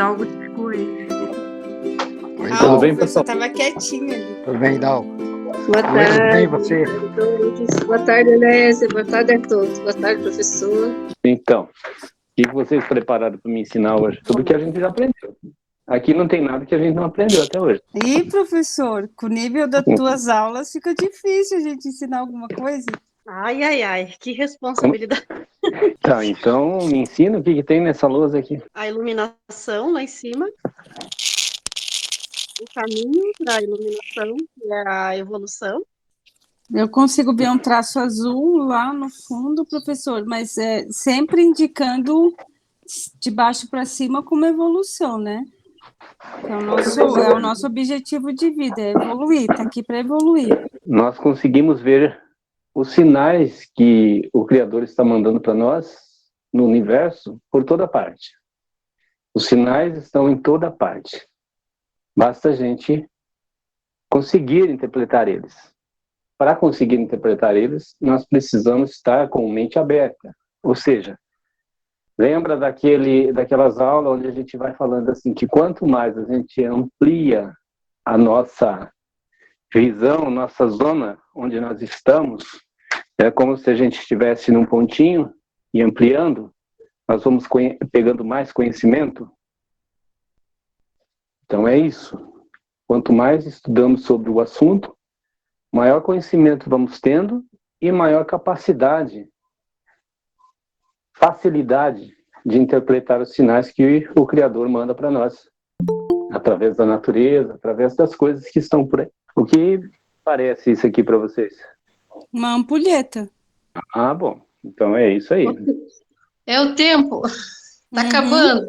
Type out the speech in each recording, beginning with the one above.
Hidalgo te exclui. Tudo bem, Você pessoal? tava quietinho ali. Tudo bem, Hidalgo? Boa Tudo tarde bem, você? a todos. Boa tarde, Alessia. Boa tarde a todos. Boa tarde, professor. Então, o que vocês prepararam para me ensinar hoje? Tudo que a gente já aprendeu. Aqui não tem nada que a gente não aprendeu até hoje. Ih, professor, com o nível das tuas aulas fica difícil a gente ensinar alguma coisa. Ai, ai, ai. Que responsabilidade. Tá, então me ensina o que tem nessa lousa aqui. A iluminação lá em cima. O caminho para a iluminação, que é a evolução. Eu consigo ver um traço azul lá no fundo, professor, mas sempre indicando de baixo para cima como evolução, né? Que é o nosso objetivo de vida, é evoluir, tá aqui para evoluir. Nós conseguimos ver os sinais que o Criador está mandando para nós no universo por toda parte. Os sinais estão em toda parte. Basta a gente conseguir interpretar eles. Para conseguir interpretar eles, nós precisamos estar com mente aberta. Ou seja, lembra daquelas aulas onde a gente vai falando assim, que quanto mais a gente amplia a nossa visão, nossa zona onde nós estamos, é como se a gente estivesse num pontinho e ampliando, nós vamos pegando mais conhecimento. Então é isso. Quanto mais estudamos sobre o assunto, maior conhecimento vamos tendo e maior capacidade, facilidade de interpretar os sinais que o Criador manda para nós, através da natureza, através das coisas que estão por aí. O que parece isso aqui para vocês? Uma ampulheta. Ah, bom. Então é isso aí. É o tempo. Tá acabando.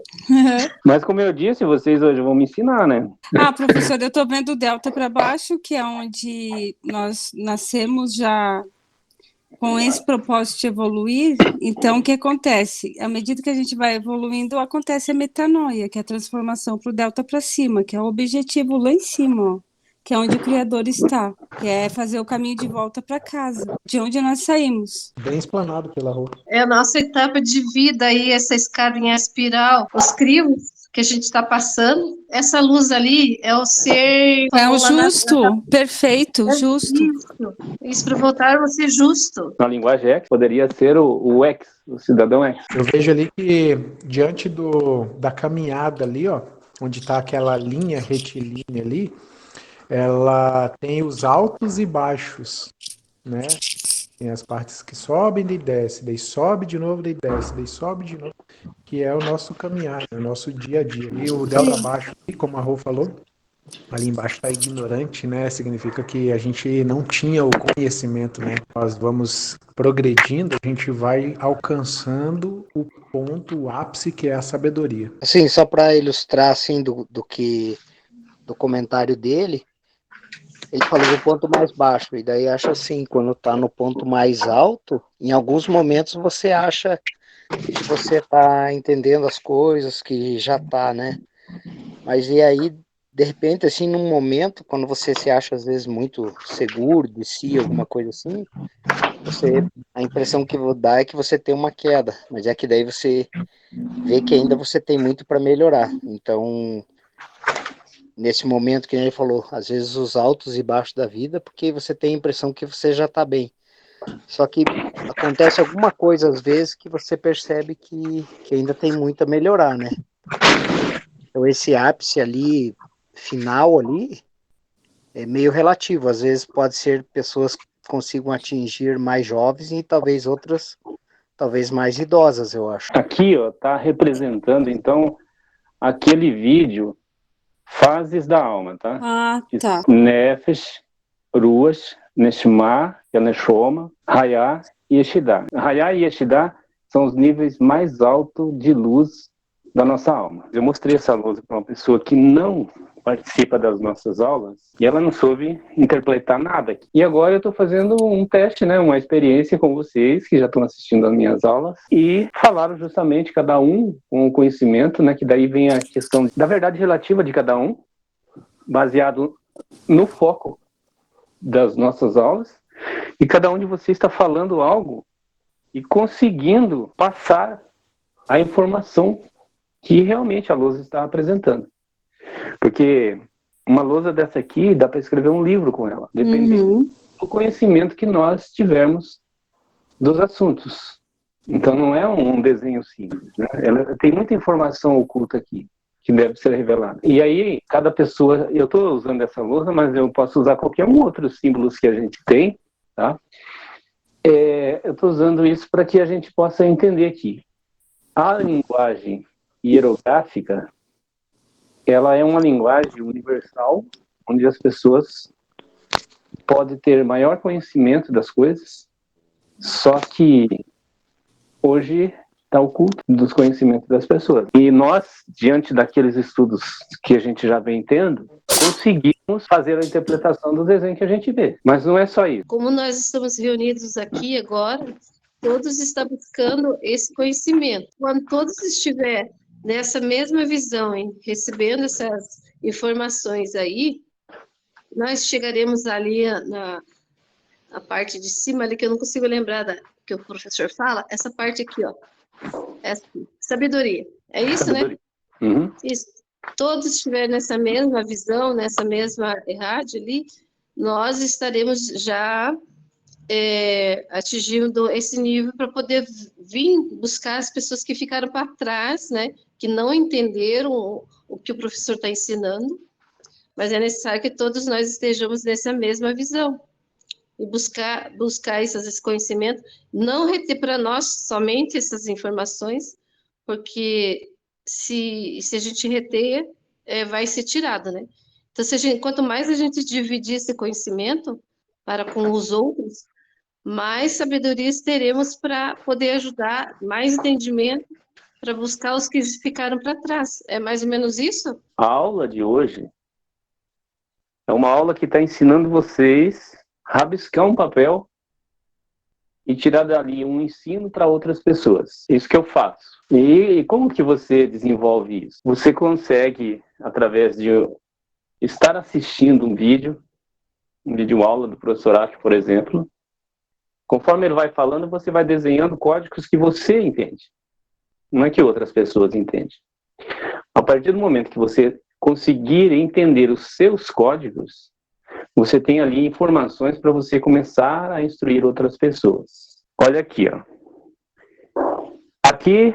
Mas como eu disse, vocês hoje vão me ensinar, né? Ah, professor, eu estou vendo o delta para baixo, que é onde nós nascemos já com esse propósito de evoluir. Então, o que acontece? À medida que a gente vai evoluindo, acontece a metanoia, que é a transformação para o delta para cima, que é o objetivo lá em cima, ó, que é onde o Criador está, que é fazer o caminho de volta para casa, de onde nós saímos. Bem explanado pela rua. É a nossa etapa de vida aí, essa escada em espiral, os crivos que a gente está passando. Essa luz ali é o ser... É o justo, perfeito, justo. Isso, para voltar a ser justo. Na linguagem X, poderia ser o X, o cidadão X. Eu vejo ali que diante da caminhada ali, ó, onde está aquela linha retilínea ali, ela tem os altos e baixos, né? Tem as partes que sobem e descem, daí sobe de novo, daí desce, daí sobe de novo, que é o nosso caminhar, o nosso dia a dia. E o delta baixo, como a Rô falou, ali embaixo está ignorante, né? Significa que a gente não tinha o conhecimento, né? Nós vamos progredindo, a gente vai alcançando o ponto, o ápice, que é a sabedoria. Assim, só para ilustrar assim do comentário dele, ele falou do ponto mais baixo, e daí acha assim, quando está no ponto mais alto, em alguns momentos você acha que você está entendendo as coisas, que já está, né? Mas e aí, de repente, assim, num momento, quando você se acha às vezes muito seguro de si, alguma coisa assim, a impressão que dá é que você tem uma queda, mas é que daí você vê que ainda você tem muito para melhorar. Então, nesse momento que ele falou, às vezes os altos e baixos da vida, porque você tem a impressão que você já está bem. Só que acontece alguma coisa às vezes que você percebe que ainda tem muito a melhorar, né? Então esse ápice ali, final ali, é meio relativo. Às vezes pode ser pessoas que consigam atingir mais jovens e talvez outras, talvez mais idosas, eu acho. Aqui, ó, tá representando, então, aquele vídeo Fases da Alma, tá? Ah, tá. Nefesh, Ruach, Neshama, que é Neshoma, Hayá e Yeshidá. Hayá e Yeshidá são os níveis mais altos de luz da nossa alma. Eu mostrei essa luz para uma pessoa que não participa das nossas aulas e ela não soube interpretar nada. E agora eu estou fazendo um teste, né, uma experiência com vocês que já estão assistindo às minhas aulas e falaram justamente cada um com o conhecimento, né, que daí vem a questão da verdade relativa de cada um, baseado no foco das nossas aulas, e cada um de vocês está falando algo e conseguindo passar a informação que realmente a lousa está apresentando. Porque uma lousa dessa aqui, dá para escrever um livro com ela, dependendo do conhecimento que nós tivermos dos assuntos. Então não é um desenho simples, né? Ela tem muita informação oculta aqui, que deve ser revelada. E aí, cada pessoa, eu estou usando essa lousa, mas eu posso usar qualquer um outro símbolos que a gente tem, tá? Eu estou usando isso para que a gente possa entender aqui. A linguagem hierográfica, ela é uma linguagem universal, onde as pessoas podem ter maior conhecimento das coisas, só que hoje está oculto dos conhecimentos das pessoas. E nós, diante daqueles estudos que a gente já vem tendo, conseguimos fazer a interpretação do desenho que a gente vê. Mas não é só isso. Como nós estamos reunidos aqui agora, todos estão buscando esse conhecimento. Quando todos estiverem nessa mesma visão, hein, recebendo essas informações aí, nós chegaremos ali na parte de cima, ali que eu não consigo lembrar que o professor fala, essa parte aqui, ó. Essa, sabedoria. É isso, Sabedoria. né? Uhum. Isso. Todos estiverem nessa mesma visão, nessa mesma rádio ali, nós estaremos já atingindo esse nível para poder vir buscar as pessoas que ficaram para trás, né? Que não entenderam o que o professor está ensinando, mas é necessário que todos nós estejamos nessa mesma visão e buscar esse conhecimento, não reter para nós somente essas informações, porque se a gente reter, vai ser tirado, né? Então, quanto mais a gente dividir esse conhecimento para com os outros, mais sabedorias teremos para poder ajudar, mais entendimento para buscar os que ficaram para trás. É mais ou menos isso? A aula de hoje é uma aula que está ensinando vocês a rabiscar um papel e tirar dali um ensino para outras pessoas. Isso que eu faço. E como que você desenvolve isso? Você consegue, através de estar assistindo um vídeo aula do professor Acho, por exemplo. Conforme ele vai falando, você vai desenhando códigos que você entende, não é que outras pessoas entendem. A partir do momento que você conseguir entender os seus códigos, você tem ali informações para você começar a instruir outras pessoas. Olha aqui, ó. Aqui,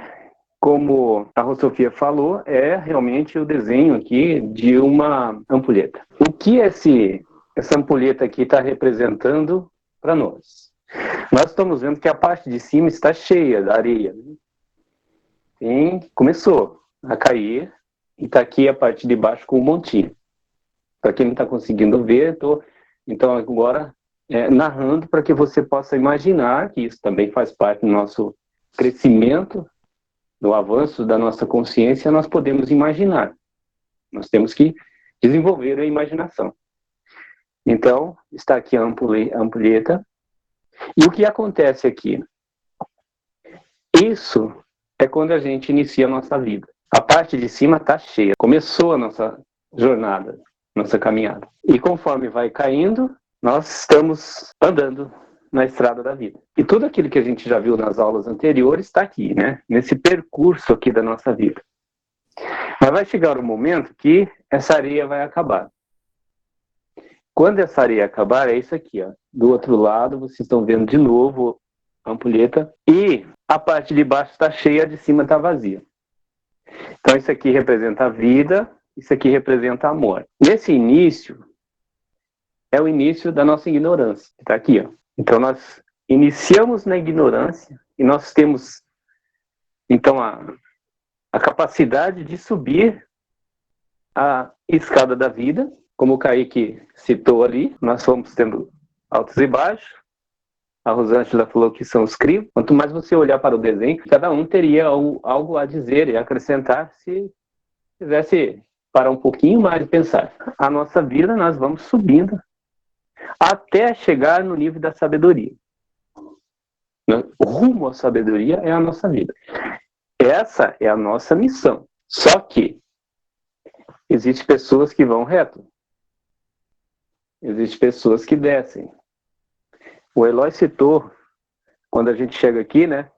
como a Rosofia falou, é realmente o desenho aqui de uma ampulheta. O que essa ampulheta aqui está representando para nós? Nós estamos vendo que a parte de cima está cheia da areia. Começou a cair e está aqui a parte de baixo com um montinho. Para quem não está conseguindo ver, então agora narrando para que você possa imaginar que isso também faz parte do nosso crescimento, do avanço da nossa consciência. Nós podemos imaginar. Nós temos que desenvolver a imaginação. Então, está aqui a ampulheta. E o que acontece aqui? Isso é quando a gente inicia a nossa vida. A parte de cima está cheia. Começou a nossa jornada, nossa caminhada. E conforme vai caindo, nós estamos andando na estrada da vida. E tudo aquilo que a gente já viu nas aulas anteriores está aqui, né? Nesse percurso aqui da nossa vida. Mas vai chegar um momento que essa areia vai acabar. Quando essa areia acabar, é isso aqui, ó. Do outro lado, vocês estão vendo de novo a ampulheta. E a parte de baixo está cheia, a de cima está vazia. Então, isso aqui representa a vida, isso aqui representa a morte. Nesse início, é o início da nossa ignorância. Está aqui, ó. Então, nós iniciamos na ignorância e nós temos, então, a capacidade de subir a escada da vida. Como o Kaique citou ali, nós fomos tendo altos e baixos. A Rosângela falou que são os crios. Quanto mais você olhar para o desenho, cada um teria algo a dizer e acrescentar se quisesse parar um pouquinho mais e pensar. A nossa vida, nós vamos subindo até chegar no nível da sabedoria. O rumo à sabedoria é a nossa vida. Essa é a nossa missão. Só que existem pessoas que vão reto. Existem pessoas que descem. O Eloy citou, quando a gente chega aqui, né?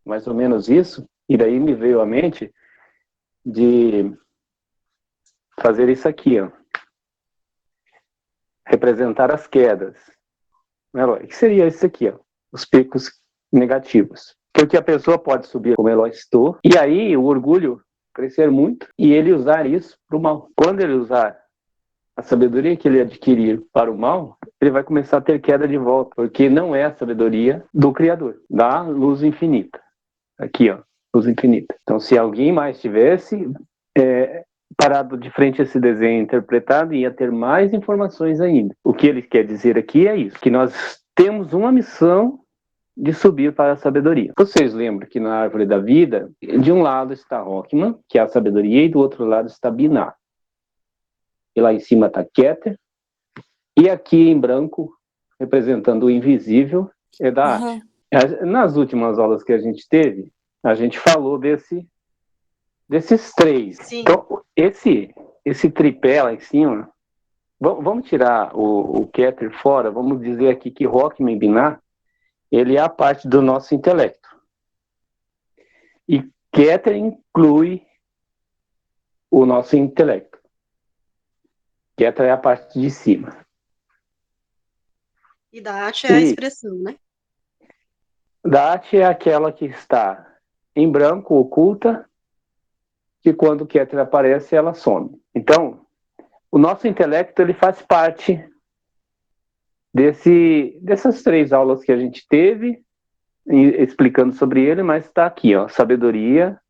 Mais ou menos isso, e daí me veio à mente de fazer isso aqui, ó. Representar as quedas. O que seria isso aqui, ó? Os picos negativos. Porque a pessoa pode subir como ela estou, e aí o orgulho crescer muito, e ele usar isso para o mal. Quando ele usar a sabedoria que ele adquirir para o mal, ele vai começar a ter queda de volta, porque não é a sabedoria do Criador, da luz infinita. Aqui, ó, luz infinita. Então, se alguém mais tivesse parado de frente a esse desenho interpretado, ia ter mais informações ainda. O que ele quer dizer aqui é isso, que nós temos uma missão de subir para a sabedoria. Vocês lembram que na árvore da vida, de um lado está Rockman, que é a sabedoria, e do outro lado está Binah. E lá em cima está Keter, e aqui em branco, representando o invisível, é da arte. Nas últimas aulas que a gente teve, a gente falou desses três. Sim. Então, esse tripé lá em cima, vamos tirar o Keter fora, vamos dizer aqui que Rockman e Binah, ele é a parte do nosso intelecto. E Keter inclui o nosso intelecto. Keter é a parte de cima. E da arte é a expressão, né? Da arte é aquela que está em branco, oculta, que quando Keter aparece, ela some. Então, o nosso intelecto, ele faz parte dessas 3 aulas que a gente teve, explicando sobre ele, mas está aqui, ó, sabedoria,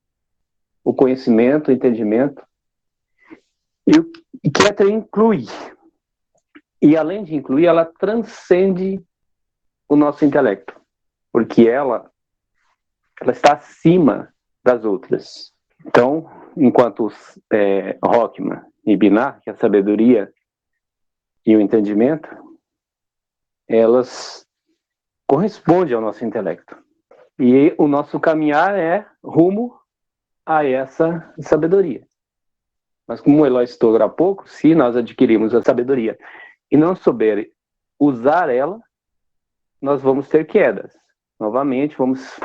o conhecimento, o entendimento, e o Keter inclui, e além de incluir, ela transcende o nosso intelecto, porque ela está acima das outras. Então, enquanto Rockman e Binah, que é a sabedoria e o entendimento, elas correspondem ao nosso intelecto. E o nosso caminhar é rumo a essa sabedoria. Mas como o Eloy citou agora há pouco, se nós adquirirmos a sabedoria e não souber usar ela, nós vamos ter quedas. Novamente, vamos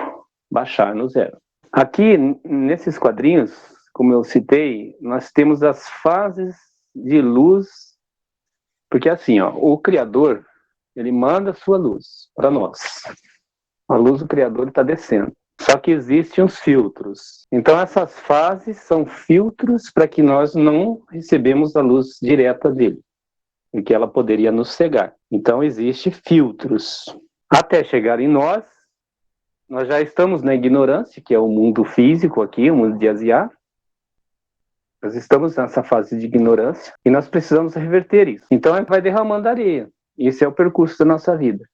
baixar no zero. Aqui, nesses quadrinhos, como eu citei, nós temos as fases de luz, porque assim, ó, o Criador, ele manda a sua luz para nós. A luz do Criador está descendo. Só que existem os filtros. Então, essas fases são filtros para que nós não recebemos a luz direta dele, porque ela poderia nos cegar. Então, existem filtros. Até chegar em nós já estamos na ignorância, que é o mundo físico aqui, o mundo de Asiá. Nós estamos nessa fase de ignorância e nós precisamos reverter isso. Então, vai derramando areia. Esse é o percurso da nossa vida.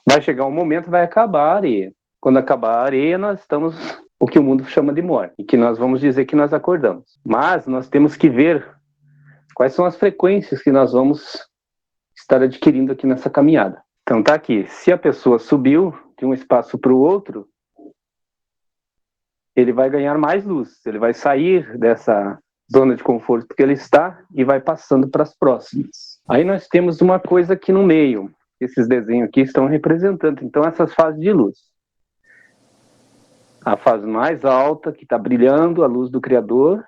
Vai chegar um momento, vai acabar a areia. Quando acabar a areia, nós estamos o que o mundo chama de morte, e que nós vamos dizer que nós acordamos. Mas nós temos que ver quais são as frequências que nós vamos estar adquirindo aqui nessa caminhada. Então tá aqui, se a pessoa subiu de um espaço para o outro, ele vai ganhar mais luz, ele vai sair dessa zona de conforto que ele está e vai passando para as próximas. Aí nós temos uma coisa aqui no meio, esses desenhos aqui estão representando, então essas fases de luz. A fase mais alta, que está brilhando, a luz do Criador,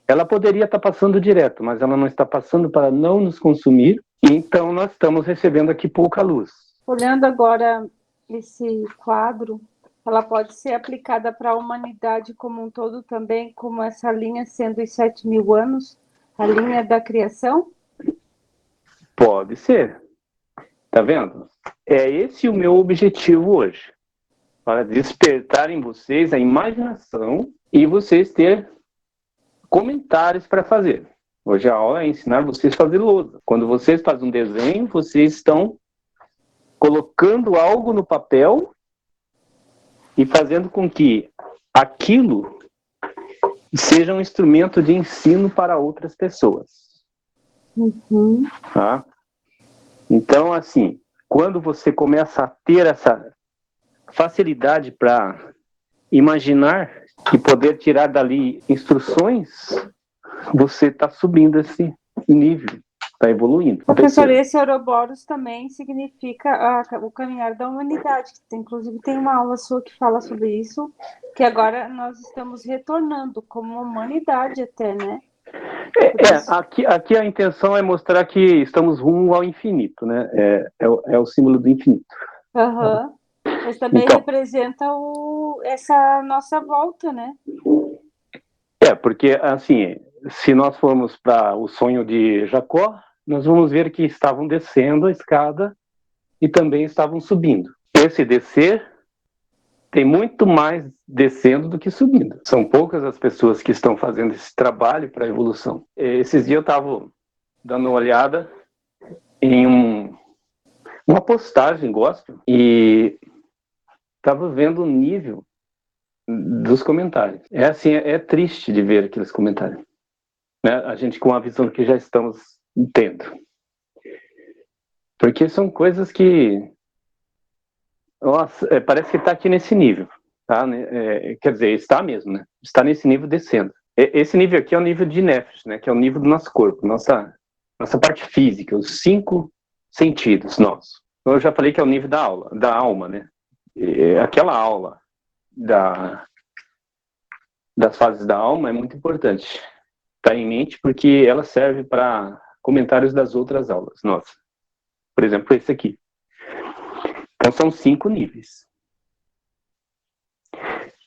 ela poderia estar passando direto, mas ela não está passando para não nos consumir, então nós estamos recebendo aqui pouca luz. Olhando agora esse quadro, ela pode ser aplicada para a humanidade como um todo também, como essa linha sendo os 7.000 anos, a linha da criação? Pode ser. Tá vendo? É esse o meu objetivo hoje. Para despertar em vocês a imaginação e vocês ter comentários para fazer. Hoje a aula é ensinar vocês a fazer lousa. Quando vocês fazem um desenho, vocês estão colocando algo no papel e fazendo com que aquilo seja um instrumento de ensino para outras pessoas. Uhum. Tá? Então, assim, quando você começa a ter essa facilidade para imaginar e poder tirar dali instruções, você está subindo esse nível. está evoluindo. Professor, esse Ouroboros também significa o caminhar da humanidade. Inclusive, tem uma aula sua que fala sobre isso, que agora nós estamos retornando como humanidade até, né? Aqui a intenção é mostrar que estamos rumo ao infinito, né? É o símbolo do infinito. Uhum. Mas também então, representa essa nossa volta, né? Porque, assim, se nós formos para o sonho de Jacó, nós vamos ver que estavam descendo a escada e também estavam subindo. Esse descer tem muito mais descendo do que subindo. São poucas as pessoas que estão fazendo esse trabalho para a evolução. Esses dias eu estava dando uma olhada em uma postagem gospel e estava vendo o nível dos comentários. É triste de ver aqueles comentários, né? A gente com a visão que já estamos tendo. Porque são coisas que... Nossa, parece que está aqui nesse nível. Tá? Quer dizer, está mesmo, né? Está nesse nível descendo. Esse nível aqui é o nível de Nefesh, né? Que é o nível do nosso corpo, nossa parte física, os 5 sentidos nossos. Eu já falei que é o nível da alma, né? Aquela aula das fases da alma é muito importante estar em mente, porque ela serve para comentários das outras aulas. Nossa, por exemplo, esse aqui. Então são 5 níveis.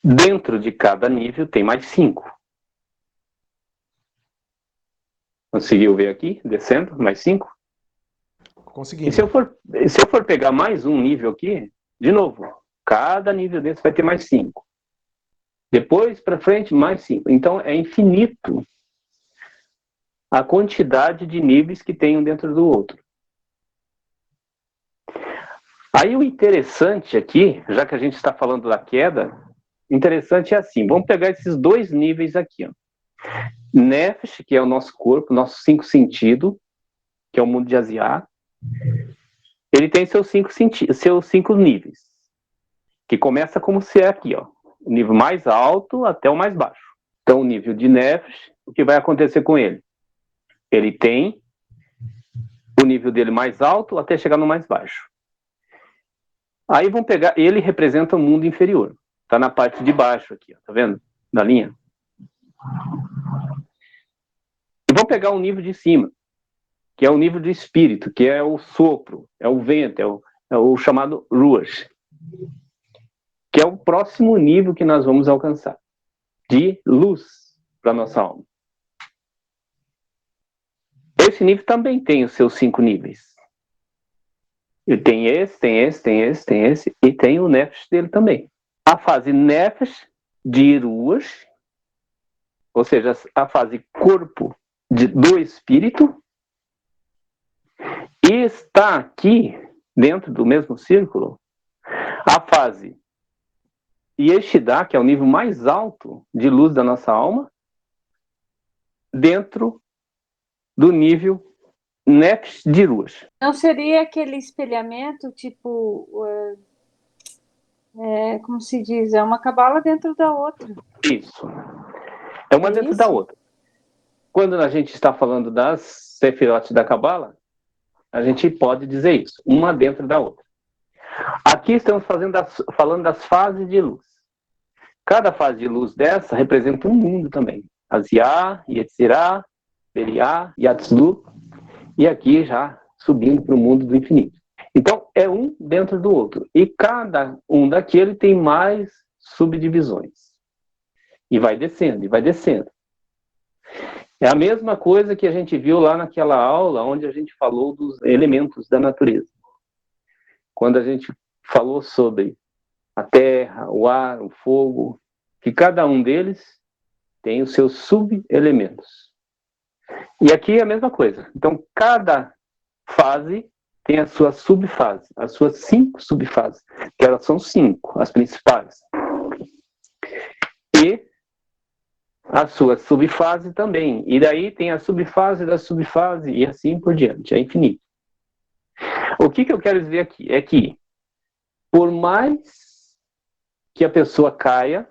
Dentro de cada nível tem mais 5. Conseguiu ver aqui, descendo, mais 5? Consegui. E se eu for pegar mais um nível aqui, de novo, cada nível desse vai ter mais 5. Depois, para frente, mais 5. Então, é infinito a quantidade de níveis que tem um dentro do outro. Aí, o interessante aqui, já que a gente está falando da queda, interessante é assim, vamos pegar esses 2 níveis aqui. Ó. Nefesh, que é o nosso corpo, nosso 5 sentidos, que é o mundo de Asiá, ele tem seus 5 níveis, que começa como se é aqui, ó, o nível mais alto até o mais baixo. Então, o nível de Nefesh, o que vai acontecer com ele? Ele tem o nível dele mais alto até chegar no mais baixo. Aí vamos pegar, ele representa o mundo inferior. Está na parte de baixo aqui, ó, tá vendo? Na linha. E vamos pegar o nível de cima, que é o nível do espírito, que é o sopro, é o vento, é o chamado Ruach, que é o próximo nível que nós vamos alcançar, de luz para a nossa alma. Esse nível também tem os seus 5 níveis. Ele tem esse, e tem o Nefesh dele também. A fase Nefesh de Ruach, ou seja, a fase corpo do espírito, e está aqui, dentro do mesmo círculo, a fase Yeshidá, que é o nível mais alto de luz da nossa alma, dentro do nível Nefesh de Ruach. Não seria aquele espelhamento, tipo, como se diz, é uma cabala dentro da outra. Isso. É uma dentro da outra. Quando a gente está falando das Sefirot da Cabala, a gente pode dizer isso, uma dentro da outra. Aqui estamos falando das fases de luz. Cada fase de luz dessa representa um mundo também. Asiá, Yetzirá, Beriá, Yatzlu, e aqui já subindo para o mundo do infinito. Então, é um dentro do outro. E cada um daquele tem mais subdivisões. E vai descendo, e vai descendo. É a mesma coisa que a gente viu lá naquela aula onde a gente falou dos elementos da natureza. Quando a gente falou sobre a terra, o ar, o fogo, que cada um deles tem os seus subelementos. E aqui é a mesma coisa. Então, cada fase tem a sua subfase, as suas 5 subfases, que elas são 5, as principais. E a sua subfase também. E daí tem a subfase da subfase e assim por diante. É infinito. O que eu quero dizer aqui é que, por mais que a pessoa caia,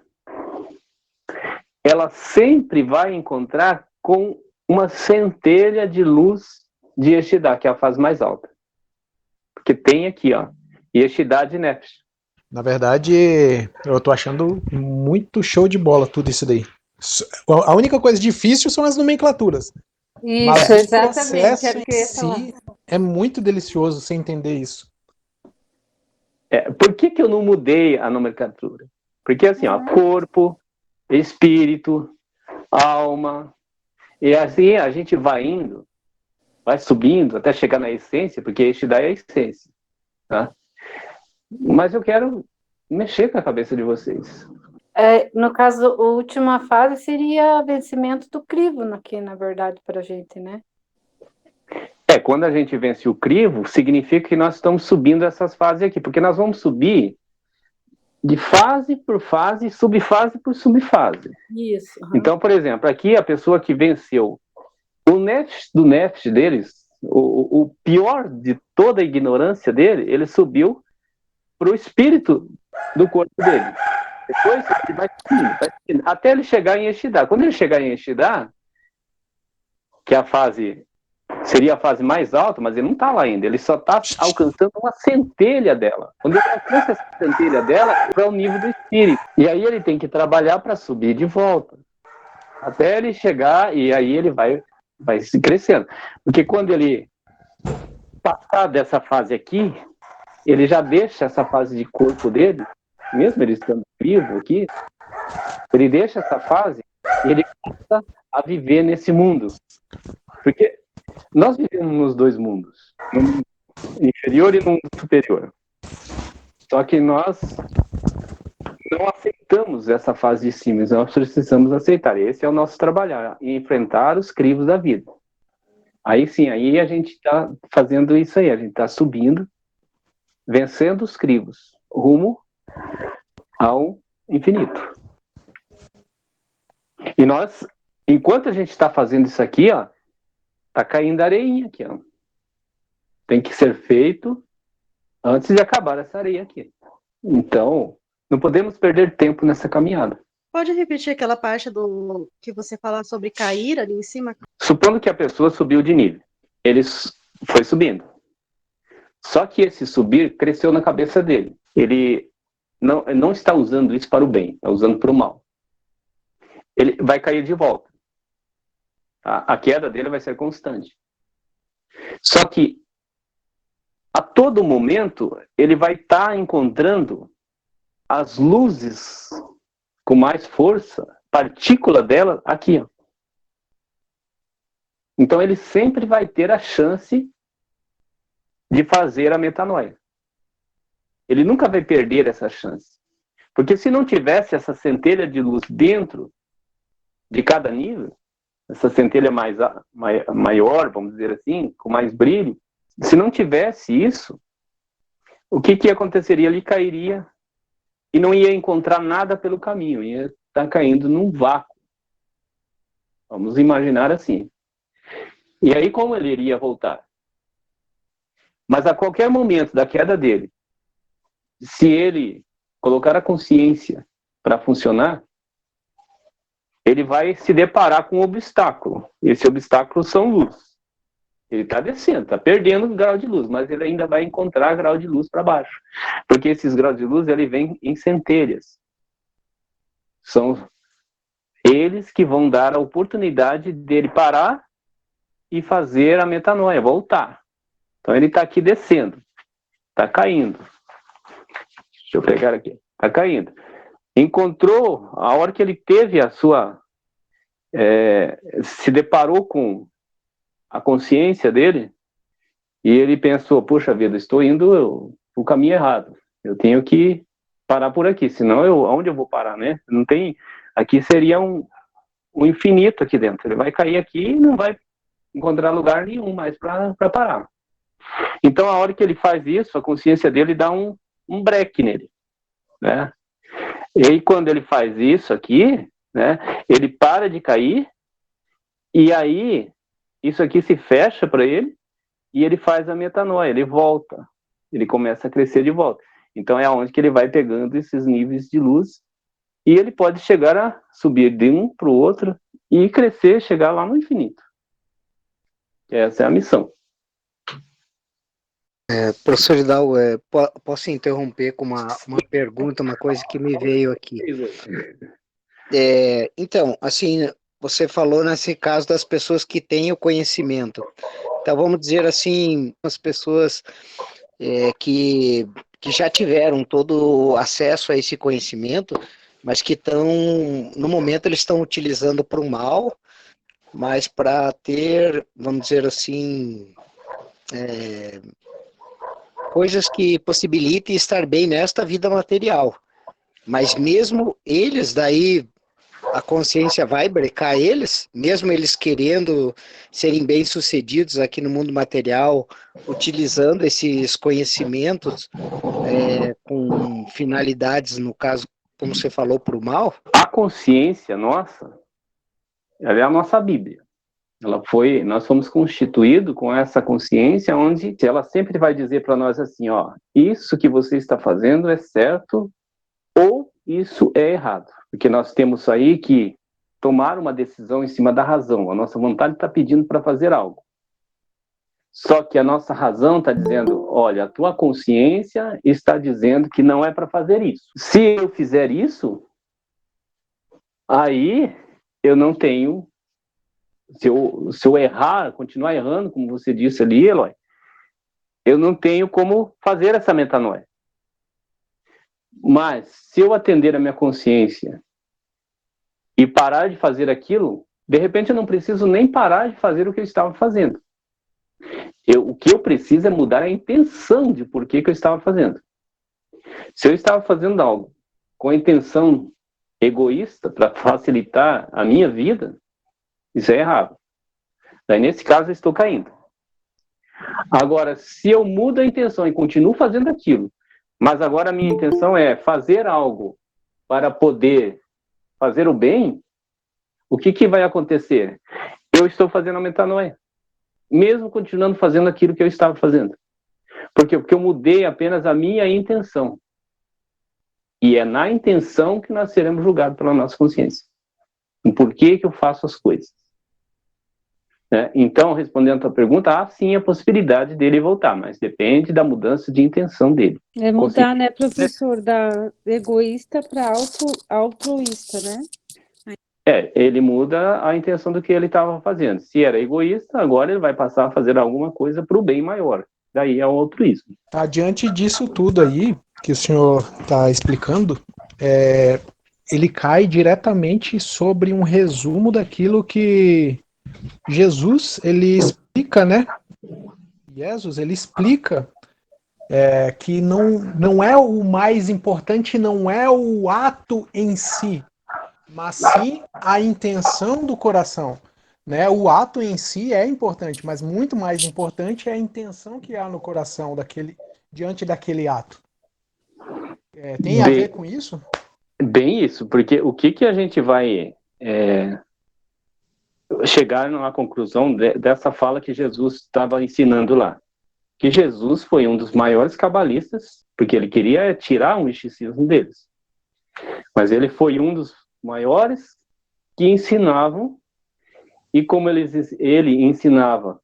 ela sempre vai encontrar com uma centelha de luz de Yeshidá, que é a fase mais alta. Porque tem aqui, ó, Yeshidá de Nefesh. Na verdade, eu tô achando muito show de bola tudo isso daí. A única coisa difícil são as nomenclaturas. Mas Isso, o exatamente, processo era o que eu em ia falar. si é muito delicioso você entender isso. Por que eu não mudei a nomenclatura? Porque assim, ó, corpo, espírito, alma, e assim a gente vai indo, vai subindo até chegar na essência, porque Yeshidá é a essência, tá? Mas eu quero mexer com a cabeça de vocês. No caso, a última fase seria o vencimento do crivo aqui, na verdade, para a gente, né? Quando a gente vence o crivo, significa que nós estamos subindo essas fases aqui, porque nós vamos subir de fase por fase, subfase por subfase. Isso. Então, por exemplo, aqui a pessoa que venceu o nefesh do nefesh deles, o pior de toda a ignorância dele, ele subiu para o espírito do corpo dele. Depois ele vai subindo, até ele chegar em Yeshidá. Quando ele chegar em Yeshidá, que é a fase, seria a fase mais alta, mas ele não está lá ainda, ele só está alcançando uma centelha dela. Quando ele alcança essa centelha dela, ele vai ao nível do espírito. E aí ele tem que trabalhar para subir de volta, até ele chegar, e aí ele vai se crescendo. Porque quando ele passar dessa fase aqui, ele já deixa essa fase de corpo dele, mesmo ele estando vivo aqui, ele deixa essa fase e ele começa a viver nesse mundo. Porque nós vivemos nos dois mundos, no mundo inferior e no mundo superior. Só que nós não aceitamos essa fase de cima, nós precisamos aceitar. Esse é o nosso trabalhar, enfrentar os crivos da vida. Aí sim, aí a gente está fazendo isso aí, a gente está subindo, vencendo os crivos, rumo ao infinito. E nós, enquanto a gente está fazendo isso aqui, ó, tá caindo areinha aqui, ó. Tem que ser feito antes de acabar essa areia aqui. Então, não podemos perder tempo nessa caminhada. Pode repetir aquela parte do que você fala sobre cair ali em cima? Supondo que a pessoa subiu de nível. Ele foi subindo. Só que esse subir cresceu na cabeça dele. Ele não está usando isso para o bem, está usando para o mal. Ele vai cair de volta. A queda dele vai ser constante. Só que, a todo momento, ele vai estar encontrando as luzes com mais força, partícula dela, aqui, ó. Então, ele sempre vai ter a chance de fazer a metanoia. Ele nunca vai perder essa chance. Porque se não tivesse essa centelha de luz dentro de cada nível, essa centelha maior, vamos dizer assim, com mais brilho, se não tivesse isso, o que aconteceria? Ele cairia e não ia encontrar nada pelo caminho, ia estar caindo num vácuo. Vamos imaginar assim. E aí como ele iria voltar? Mas a qualquer momento da queda dele, se ele colocar a consciência para funcionar, ele vai se deparar com um obstáculo. Esse obstáculo são luz. Ele está descendo, está perdendo grau de luz, mas ele ainda vai encontrar grau de luz para baixo. Porque esses graus de luz, ele vem em centelhas. São eles que vão dar a oportunidade dele parar e fazer a metanoia, voltar. Então ele está aqui descendo, está caindo. Deixa eu pegar aqui, está caindo. Encontrou, a hora que ele teve a sua... se deparou com a consciência dele, e ele pensou, puxa vida, estou indo o caminho errado. Eu tenho que parar por aqui, senão onde eu vou parar, né? Não tem... Aqui seria um infinito aqui dentro. Ele vai cair aqui e não vai encontrar lugar nenhum mais para parar. Então, a hora que ele faz isso, a consciência dele dá um break nele, né? E aí, quando ele faz isso aqui, né, ele para de cair, e aí, isso aqui se fecha para ele, e ele faz a metanoia, ele volta, ele começa a crescer de volta. Então, é onde que ele vai pegando esses níveis de luz, e ele pode chegar a subir de um para o outro, e crescer, chegar lá no infinito. Essa é a missão. Professor Hidalgo, posso interromper com uma pergunta, uma coisa que me veio aqui. Então, assim, você falou nesse caso das pessoas que têm o conhecimento. Então, vamos dizer assim, as pessoas que já tiveram todo o acesso a esse conhecimento, mas que estão, no momento, eles estão utilizando para o mal, mas para ter, vamos dizer assim, coisas que possibilitem estar bem nesta vida material. Mas mesmo eles, daí a consciência vai brecar eles, mesmo eles querendo serem bem-sucedidos aqui no mundo material, utilizando esses conhecimentos com finalidades, no caso, como você falou, para o mal. A consciência nossa, ela é a nossa Bíblia. Nós fomos constituídos com essa consciência, onde ela sempre vai dizer para nós assim, ó, isso que você está fazendo é certo ou isso é errado. Porque nós temos aí que tomar uma decisão em cima da razão. A nossa vontade está pedindo para fazer algo. Só que a nossa razão está dizendo, olha, a tua consciência está dizendo que não é para fazer isso. Se eu fizer isso, aí eu não tenho... Se eu errar, continuar errando, como você disse ali, Eloy, eu não tenho como fazer essa metanoia. Mas, se eu atender a minha consciência e parar de fazer aquilo, de repente eu não preciso nem parar de fazer o que eu estava fazendo. O que eu preciso é mudar a intenção de por que eu estava fazendo. Se eu estava fazendo algo com a intenção egoísta para facilitar a minha vida, isso é errado. Daí, nesse caso, eu estou caindo. Agora, se eu mudo a intenção e continuo fazendo aquilo, mas agora a minha intenção é fazer algo para poder fazer o bem, o que vai acontecer? Eu estou fazendo a metanoia, mesmo continuando fazendo aquilo que eu estava fazendo. Por quê? Porque eu mudei apenas a minha intenção. E é na intenção que nós seremos julgados pela nossa consciência. O porquê que eu faço as coisas. Então, respondendo a tua pergunta, há sim a possibilidade dele voltar, mas depende da mudança de intenção dele. É mudar, né, professor, da egoísta para altruísta, né? Ele muda a intenção do que ele estava fazendo. Se era egoísta, agora ele vai passar a fazer alguma coisa para o bem maior. Daí é o altruísmo. Diante disso tudo aí, que o senhor está explicando, ele cai diretamente sobre um resumo daquilo que Jesus, ele explica, né? Jesus, ele explica que não é o mais importante, não é o ato em si, mas sim a intenção do coração. Né? O ato em si é importante, mas muito mais importante é a intenção que há no coração diante daquele ato. Tem a ver com isso? Bem isso, porque o que a gente vai chegar na conclusão dessa fala que Jesus estava ensinando lá? Que Jesus foi um dos maiores cabalistas, porque ele queria tirar o misticismo deles. Mas ele foi um dos maiores que ensinavam, e como ele ensinava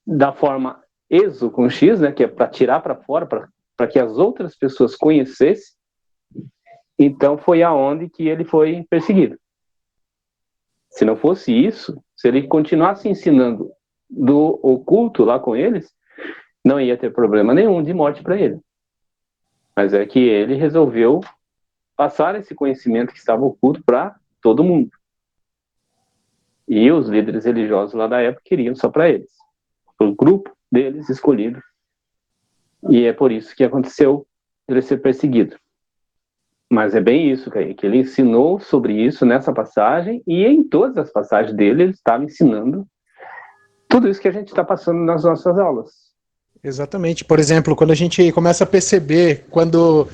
da forma exo com X, né, que é para tirar para fora, para que as outras pessoas conhecessem, então foi aonde que ele foi perseguido. Se não fosse isso, se ele continuasse ensinando do oculto lá com eles, não ia ter problema nenhum de morte para ele. Mas é que ele resolveu passar esse conhecimento que estava oculto para todo mundo. E os líderes religiosos lá da época queriam só para eles. O grupo deles escolhido. E é por isso que aconteceu ele ser perseguido. Mas é bem isso, que ele ensinou sobre isso nessa passagem, e em todas as passagens dele, ele estava ensinando tudo isso que a gente está passando nas nossas aulas. Exatamente. Por exemplo, quando a gente começa a perceber, quando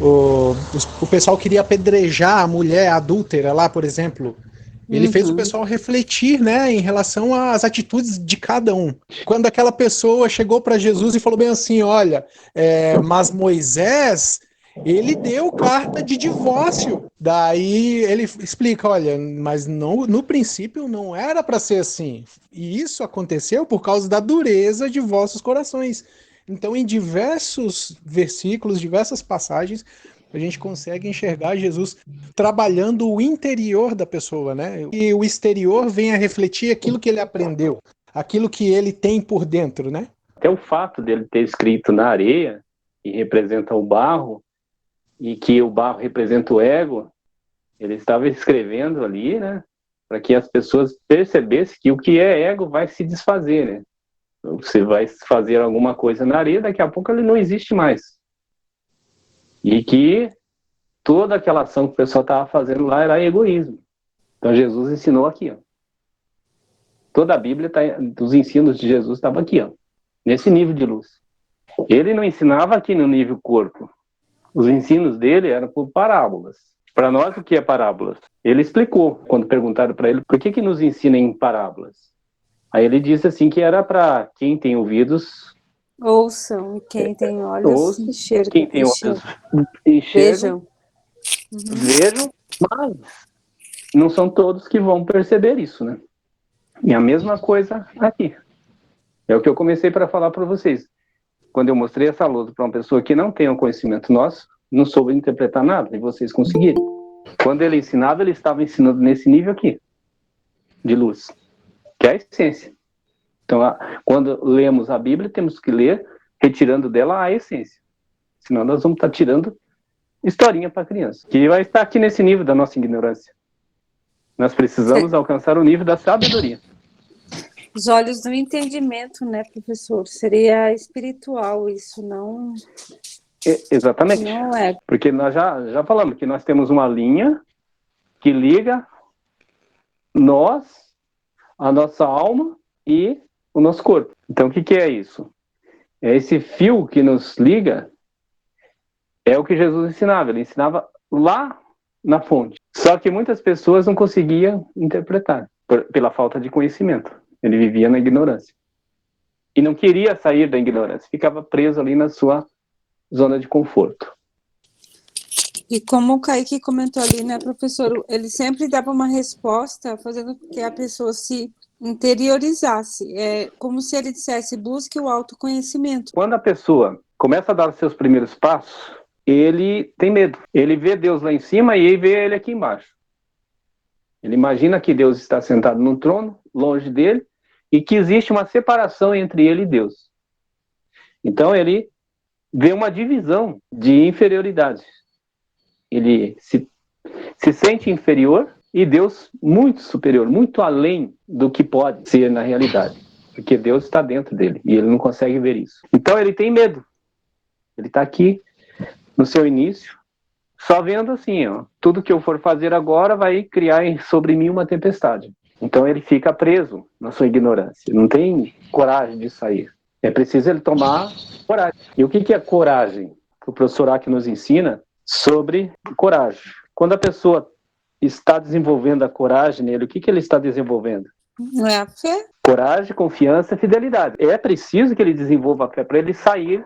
o pessoal queria apedrejar a mulher adúltera lá, por exemplo, ele fez o pessoal refletir, né, em relação às atitudes de cada um. Quando aquela pessoa chegou para Jesus e falou bem assim, olha, mas Moisés, ele deu carta de divórcio. Daí ele explica, olha, mas não, no princípio não era para ser assim. E isso aconteceu por causa da dureza de vossos corações. Então, em diversos versículos, diversas passagens, a gente consegue enxergar Jesus trabalhando o interior da pessoa, né? E o exterior vem a refletir aquilo que ele aprendeu, aquilo que ele tem por dentro, né? Até o fato dele ter escrito na areia, que representa o barro, e que o barro representa o ego, ele estava escrevendo ali, né? Para que as pessoas percebessem que o que é ego vai se desfazer, né? Você vai fazer alguma coisa na areia, daqui a pouco ele não existe mais. E que toda aquela ação que o pessoal estava fazendo lá era egoísmo. Então Jesus ensinou aqui, ó. Toda a Bíblia, os ensinos de Jesus estavam aqui, ó, nesse nível de luz. Ele não ensinava aqui no nível corpo. Os ensinos dele eram por parábolas. Para nós, o que é parábolas? Ele explicou, quando perguntaram para ele, por que nos ensina em parábolas? Aí ele disse assim que era para quem tem ouvidos... Ouçam, e quem tem olhos, enxergam. Quem tem olhos, enxergam. Vejam, mas não são todos que vão perceber isso, né? E a mesma coisa aqui. É o que eu comecei para falar para vocês. Quando eu mostrei essa luz para uma pessoa que não tem um conhecimento nosso, não soube interpretar nada, e vocês conseguirem. Quando ele ensinava, ele estava ensinando nesse nível aqui, de luz, que é a essência. Então, quando lemos a Bíblia, temos que ler retirando dela a essência. Senão nós vamos estar tirando historinha para criança, que vai estar aqui nesse nível da nossa ignorância. Nós precisamos alcançar o nível da sabedoria. Os olhos do entendimento, né, professor? Seria espiritual isso, não... Exatamente. Não é. Porque nós já falamos que nós temos uma linha que liga nós, a nossa alma e o nosso corpo. Então, o que é isso? É esse fio que nos liga, é o que Jesus ensinava. Ele ensinava lá na fonte. Só que muitas pessoas não conseguiam interpretar, pela falta de conhecimento. Ele vivia na ignorância. E não queria sair da ignorância. Ficava preso ali na sua zona de conforto. E como o Kaique comentou ali, né, professor, ele sempre dava uma resposta fazendo com que a pessoa se interiorizasse. É como se ele dissesse, busque o autoconhecimento. Quando a pessoa começa a dar os seus primeiros passos, ele tem medo. Ele vê Deus lá em cima e ele vê ele aqui embaixo. Ele imagina que Deus está sentado num trono, longe dele, e que existe uma separação entre ele e Deus. Então ele vê uma divisão de inferioridade. Ele se sente inferior e Deus muito superior, muito além do que pode ser na realidade. Porque Deus está dentro dele e ele não consegue ver isso. Então ele tem medo. Ele está aqui no seu início, só vendo assim, ó, tudo que eu for fazer agora vai criar sobre mim uma tempestade. Então ele fica preso na sua ignorância, não tem coragem de sair. É preciso ele tomar coragem. E o que é coragem? O professor Aki nos ensina sobre coragem. Quando a pessoa está desenvolvendo a coragem nele, o que ele está desenvolvendo? Não é a fé? Coragem, confiança e fidelidade. É preciso que ele desenvolva a fé para ele sair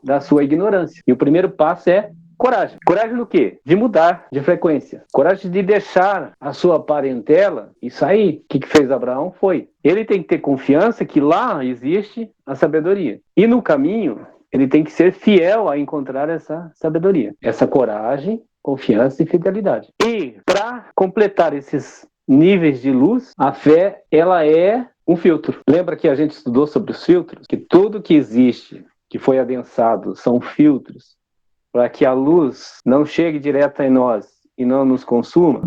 da sua ignorância. E o primeiro passo é coragem. Coragem do quê? De mudar de frequência. Coragem de deixar a sua parentela e sair. O que fez Abraão foi. Ele tem que ter confiança que lá existe a sabedoria. E no caminho, ele tem que ser fiel a encontrar essa sabedoria. Essa coragem, confiança e fidelidade. E para completar esses níveis de luz, a fé, ela é um filtro. Lembra que a gente estudou sobre os filtros? Que tudo que existe, que foi adensado, são filtros para que a luz não chegue direto em nós e não nos consuma.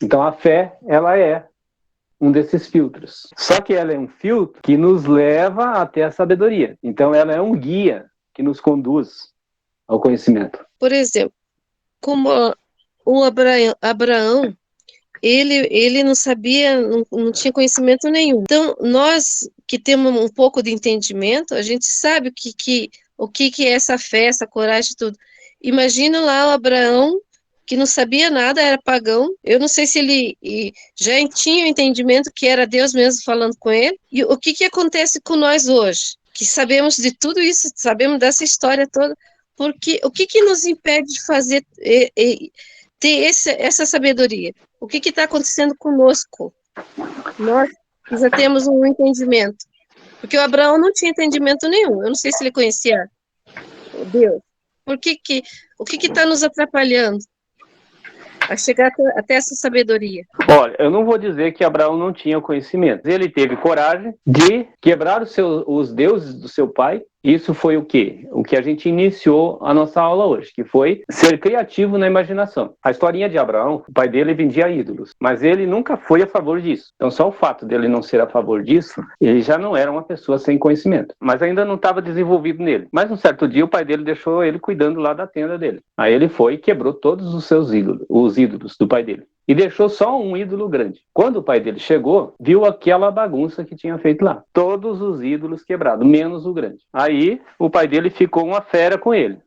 Então a fé, ela é um desses filtros. Só que ela é um filtro que nos leva até a sabedoria. Então ela é um guia que nos conduz ao conhecimento. Por exemplo, como o Abraão, ele não sabia, não tinha conhecimento nenhum. Então, nós que temos um pouco de entendimento, a gente sabe o que é essa fé, essa coragem e tudo. Imagina lá o Abraão, que não sabia nada, era pagão. Eu não sei se ele já tinha o entendimento que era Deus mesmo falando com ele. E o que acontece com nós hoje? Que sabemos de tudo isso, sabemos dessa história toda. Porque o que que nos impede de fazer ter essa sabedoria? O que está acontecendo conosco? Nós que já temos um entendimento. Porque o Abraão não tinha entendimento nenhum. Eu não sei se ele conhecia Deus. O que está nos atrapalhando a chegar até essa sabedoria? Olha, eu não vou dizer que Abraão não tinha conhecimento. Ele teve coragem de quebrar os deuses do seu pai. Isso foi o quê? O que a gente iniciou a nossa aula hoje, que foi ser criativo na imaginação. A historinha de Abraão, o pai dele vendia ídolos, mas ele nunca foi a favor disso. Então, só o fato dele não ser a favor disso, ele já não era uma pessoa sem conhecimento, mas ainda não estava desenvolvido nele. Mas um certo dia, o pai dele deixou ele cuidando lá da tenda dele. Aí ele foi e quebrou todos os seus ídolos, os ídolos do pai dele. E deixou só um ídolo grande. Quando o pai dele chegou, viu aquela bagunça que tinha feito lá. Todos os ídolos quebrados, menos o grande. Aí o pai dele ficou uma fera com ele.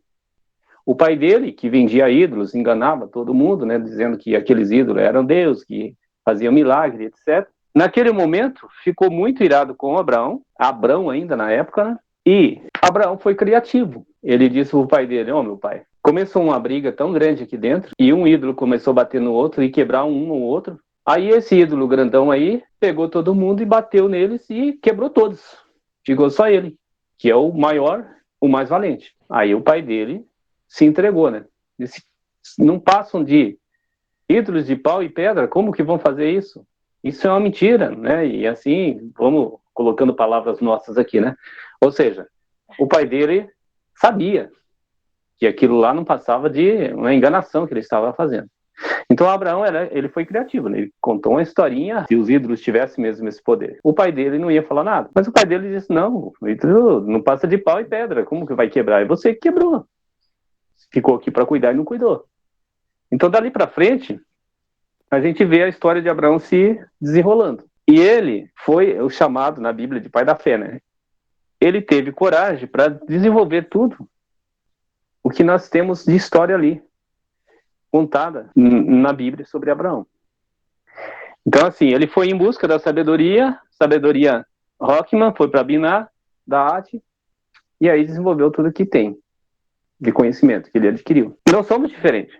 O pai dele, que vendia ídolos, enganava todo mundo, né, dizendo que aqueles ídolos eram Deus, que faziam milagre, etc. Naquele momento, ficou muito irado com Abrão ainda na época, né? E Abraão foi criativo. Ele disse pro pai dele: meu pai, começou uma briga tão grande aqui dentro, e um ídolo começou a bater no outro e quebrar um ou outro. Aí esse ídolo grandão aí pegou todo mundo e bateu neles e quebrou todos. Ficou só ele, que é o maior, o mais valente. Aí o pai dele se entregou, né? Disse: não passam de ídolos de pau e pedra, como que vão fazer isso? Isso é uma mentira, né? E assim, vamos colocando palavras nossas aqui, né? Ou seja, o pai dele sabia que aquilo lá não passava de uma enganação que ele estava fazendo. Então Abraão, ele foi criativo, né? Ele contou uma historinha, se os ídolos tivessem mesmo esse poder. O pai dele não ia falar nada, mas o pai dele disse: não, o ídolo não passa de pau e pedra, como que vai quebrar? É você que quebrou. Ficou aqui para cuidar e não cuidou. Então dali para frente, a gente vê a história de Abraão se desenrolando. E ele foi o chamado na Bíblia de pai da fé, né? Ele teve coragem para desenvolver tudo o que nós temos de história ali, contada na Bíblia sobre Abraão. Então, assim, ele foi em busca da sabedoria Rockman, foi para Biná, da arte, e aí desenvolveu tudo que tem de conhecimento que ele adquiriu. Não somos diferentes.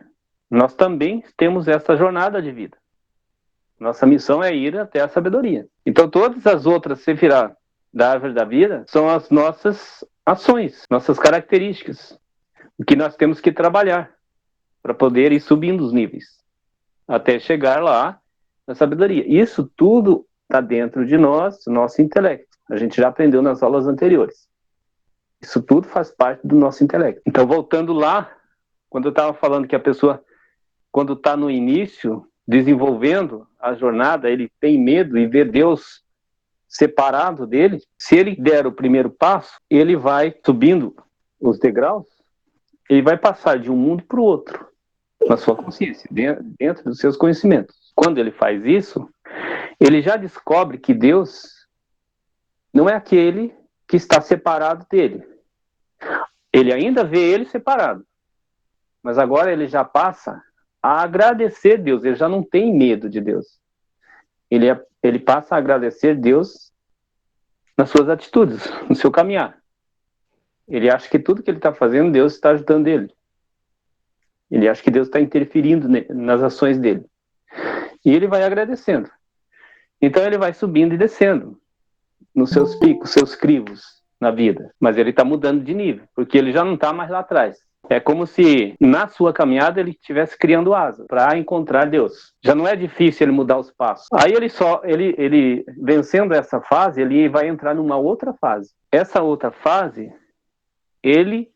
Nós também temos essa jornada de vida. Nossa missão é ir até a sabedoria. Então, todas as outras sefirá da árvore da vida são as nossas ações, nossas características, o que nós temos que trabalhar para poder ir subindo os níveis, até chegar lá na sabedoria. Isso tudo está dentro de nós, do nosso intelecto. A gente já aprendeu nas aulas anteriores. Isso tudo faz parte do nosso intelecto. Então, voltando lá, quando eu estava falando que a pessoa, quando está no início, desenvolvendo a jornada, ele tem medo e vê Deus separado dele. Se ele der o primeiro passo, ele vai subindo os degraus, ele vai passar de um mundo para o outro, na sua consciência, dentro dos seus conhecimentos. Quando ele faz isso, ele já descobre que Deus não é aquele que está separado dele. Ele ainda vê ele separado, mas agora ele já passa a agradecer Deus, ele já não tem medo de Deus. Ele passa a agradecer Deus nas suas atitudes, no seu caminhar. Ele acha que tudo que ele está fazendo, Deus está ajudando ele. Ele acha que Deus está interferindo nas ações dele. E ele vai agradecendo. Então ele vai subindo e descendo nos seus picos, seus crivos na vida. Mas ele está mudando de nível, porque ele já não está mais lá atrás. É como se na sua caminhada ele estivesse criando asa para encontrar Deus. Já não é difícil ele mudar os passos. Aí ele vencendo essa fase, ele vai entrar numa outra fase. Essa outra fase, ele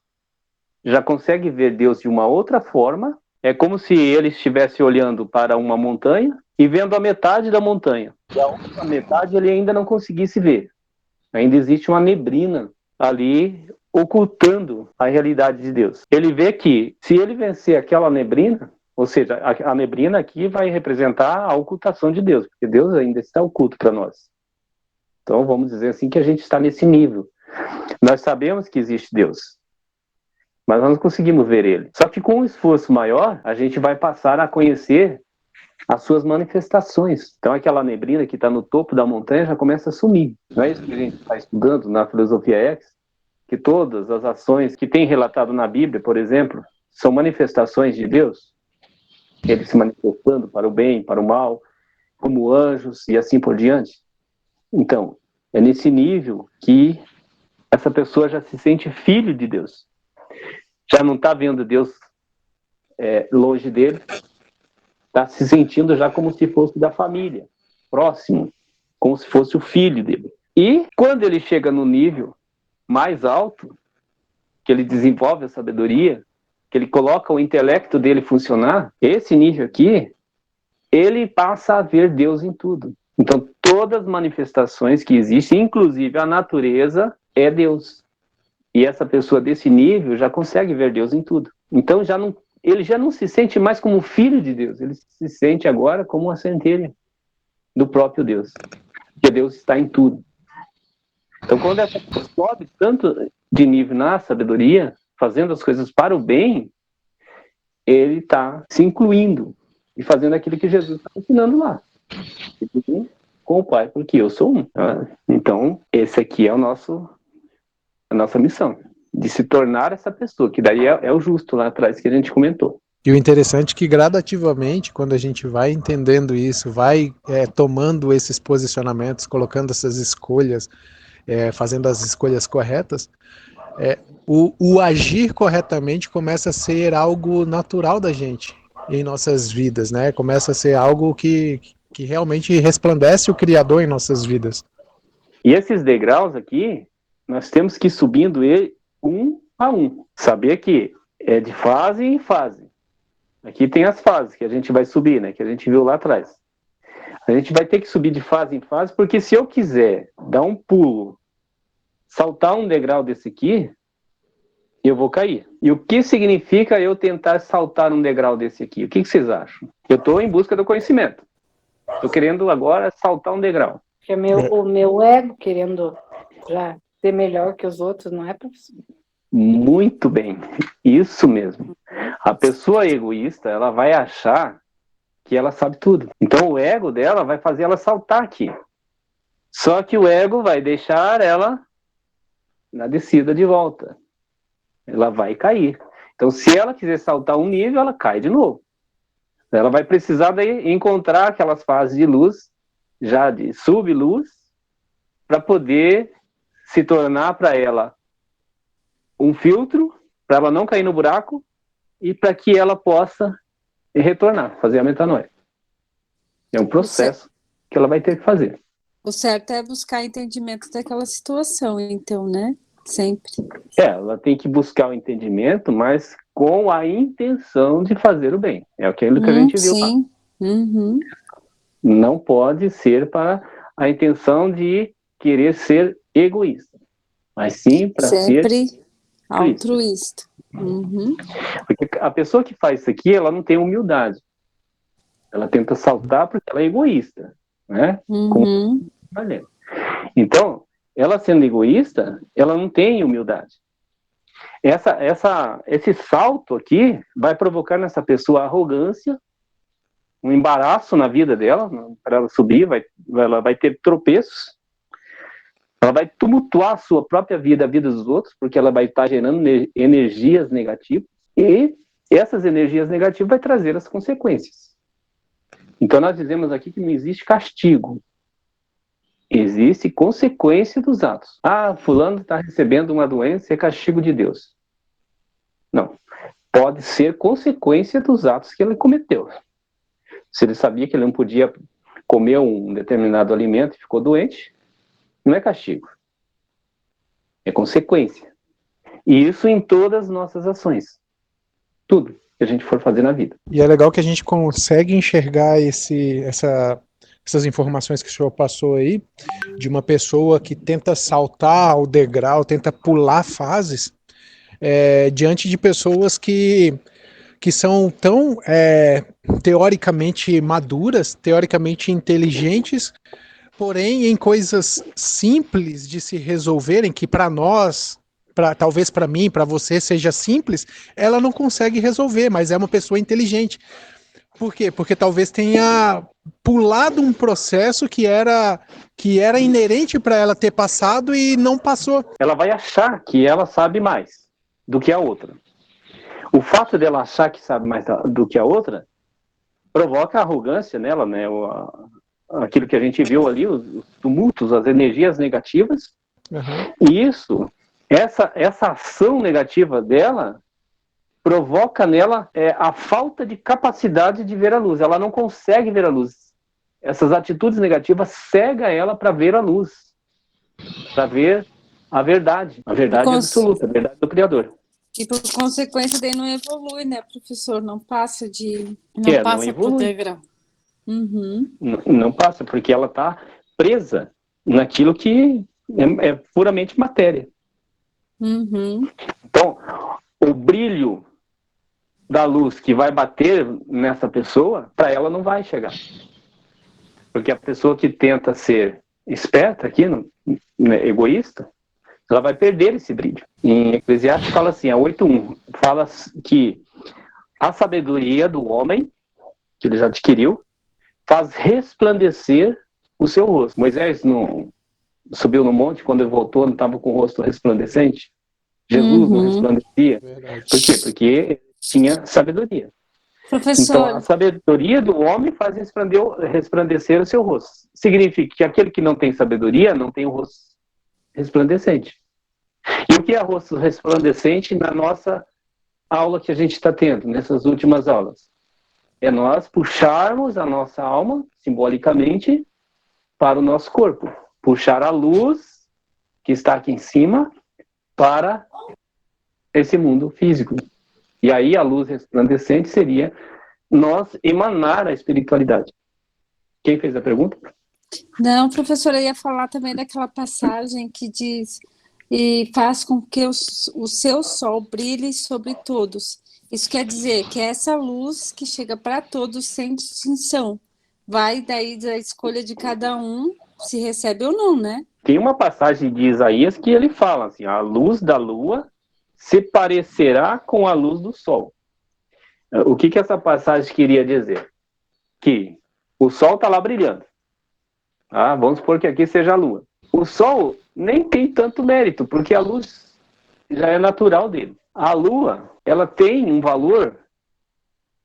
já consegue ver Deus de uma outra forma. É como se ele estivesse olhando para uma montanha e vendo a metade da montanha. E a outra metade ele ainda não conseguisse ver. Ainda existe uma neblina ali ocultando a realidade de Deus. Ele vê que se ele vencer aquela neblina, ou seja, a neblina aqui vai representar a ocultação de Deus, porque Deus ainda está oculto para nós. Então vamos dizer assim que a gente está nesse nível. Nós sabemos que existe Deus, mas nós não conseguimos ver ele. Só que com um esforço maior, a gente vai passar a conhecer as suas manifestações. Então aquela neblina que está no topo da montanha já começa a sumir. Não é isso que a gente está estudando na filosofia X? que todas as ações que tem relatado na Bíblia, por exemplo, são manifestações de Deus, ele se manifestando para o bem, para o mal, como anjos e assim por diante. Então, é nesse nível que essa pessoa já se sente filho de Deus. Já não está vendo Deus longe dele, está se sentindo já como se fosse da família, próximo, como se fosse o filho dele. E quando ele chega no nível mais alto, que ele desenvolve a sabedoria, que ele coloca o intelecto dele funcionar, esse nível aqui, ele passa a ver Deus em tudo. Então, todas as manifestações que existem, inclusive a natureza, é Deus. E essa pessoa desse nível já consegue ver Deus em tudo. Então, ele já não se sente mais como filho de Deus, ele se sente agora como uma centelha do próprio Deus. Porque Deus está em tudo. Então, quando essa pessoa sobe tanto de nível na sabedoria, fazendo as coisas para o bem, ele está se incluindo e fazendo aquilo que Jesus está ensinando lá. Com o Pai, porque eu sou um. Então, esse aqui é a nossa missão, de se tornar essa pessoa, que daí é o justo lá atrás que a gente comentou. E o interessante é que gradativamente, quando a gente vai entendendo isso, vai tomando esses posicionamentos, colocando essas escolhas, fazendo as escolhas corretas, o agir corretamente começa a ser algo natural da gente em nossas vidas, né? Começa a ser algo que realmente resplandece o Criador em nossas vidas. E esses degraus aqui, nós temos que ir subindo ele um a um. Saber que é de fase em fase. Aqui tem as fases que a gente vai subir, né? Que a gente viu lá atrás. A gente vai ter que subir de fase em fase, porque se eu quiser dar um pulo, saltar um degrau desse aqui, eu vou cair. E o que significa eu tentar saltar um degrau desse aqui? O que vocês acham? Eu estou em busca do conhecimento. Estou querendo agora saltar um degrau. É o meu ego querendo já ser melhor que os outros, não é, professor? Muito bem, isso mesmo. A pessoa egoísta, ela vai achar que ela sabe tudo. Então o ego dela vai fazer ela saltar aqui. Só que o ego vai deixar ela na descida de volta. Ela vai cair. Então se ela quiser saltar um nível, ela cai de novo. Ela vai precisar daí encontrar aquelas fases de luz, já de subluz, para poder se tornar para ela um filtro, para ela não cair no buraco e para que ela possa retornar, fazer a metanoia. É um processo que ela vai ter que fazer. O certo é buscar entendimento daquela situação, então, né? Sempre. Ela tem que buscar o entendimento, mas com a intenção de fazer o bem. É aquilo que a gente viu lá. Sim. Uhum. Não pode ser para a intenção de querer ser egoísta, mas sim para ser altruísta. Uhum. Porque a pessoa que faz isso aqui, ela não tem humildade. Ela tenta saltar porque ela é egoísta, né? Uhum. Então, ela sendo egoísta, ela não tem humildade. Esse salto aqui vai provocar nessa pessoa arrogância, um embaraço na vida dela, para ela subir, ela vai ter tropeços, ela vai tumultuar a sua própria vida, a vida dos outros, porque ela vai estar gerando energias negativas, e essas energias negativas vai trazer as consequências. Então nós dizemos aqui que não existe castigo, existe consequência dos atos. Fulano está recebendo uma doença, é castigo de Deus. Não, pode ser consequência dos atos que ele cometeu. Se ele sabia que ele não podia comer um determinado alimento e ficou doente, não é castigo, é consequência. E isso em todas as nossas ações. Tudo que a gente for fazer na vida. E é legal que a gente consegue enxergar essas informações que o senhor passou aí, de uma pessoa que tenta saltar o degrau, tenta pular fases, diante de pessoas que são tão teoricamente maduras, teoricamente inteligentes, porém em coisas simples de se resolverem, que para nós, talvez para mim, para você seja simples, ela não consegue resolver, mas é uma pessoa inteligente. Por quê? Porque talvez tenha pulado um processo que era inerente para ela ter passado e não passou. Ela vai achar que ela sabe mais do que a outra. O fato dela achar que sabe mais do que a outra provoca arrogância nela, né? Aquilo que a gente viu ali, os tumultos, as energias negativas. Uhum. E essa ação negativa dela provoca nela a falta de capacidade de ver a luz. Ela não consegue ver a luz. Essas atitudes negativas cegam ela para ver a luz, para ver a verdade absoluta, a verdade do Criador. E por consequência daí não evolui, né, professor? Não passa Não evolui. por degrau. Uhum. Não passa, porque ela está presa naquilo que é puramente matéria. Uhum. Então, o brilho da luz que vai bater nessa pessoa, para ela não vai chegar. Porque a pessoa que tenta ser esperta aqui, né, egoísta, ela vai perder esse brilho. Em Eclesiastes fala assim, a 8.1, fala que a sabedoria do homem, que ele já adquiriu, faz resplandecer o seu rosto. Moisés não subiu no monte, quando ele voltou, não estava com o rosto resplandecente? Jesus não resplandecia. Verdade. Por quê? Porque ele tinha sabedoria. Professor, Então, a sabedoria do homem faz resplandecer o seu rosto. Significa que aquele que não tem sabedoria não tem o rosto resplandecente. E o que é rosto resplandecente na nossa aula que a gente está tendo, nessas últimas aulas? É nós puxarmos a nossa alma, simbolicamente, para o nosso corpo. Puxar a luz que está aqui em cima para esse mundo físico. E aí a luz resplandecente seria nós emanar a espiritualidade. Quem fez a pergunta? não, professora, eu ia falar também daquela passagem que diz e faz com que o seu sol brilhe sobre todos. Isso quer dizer que é essa luz que chega para todos sem distinção. Vai daí da escolha de cada um, se recebe ou não, né? Tem uma passagem de Isaías que ele fala assim, a luz da lua se parecerá com a luz do sol. O que essa passagem queria dizer? Que o sol está lá brilhando. Vamos supor que aqui seja a lua. O sol nem tem tanto mérito, porque a luz já é natural dele. A lua, ela tem um valor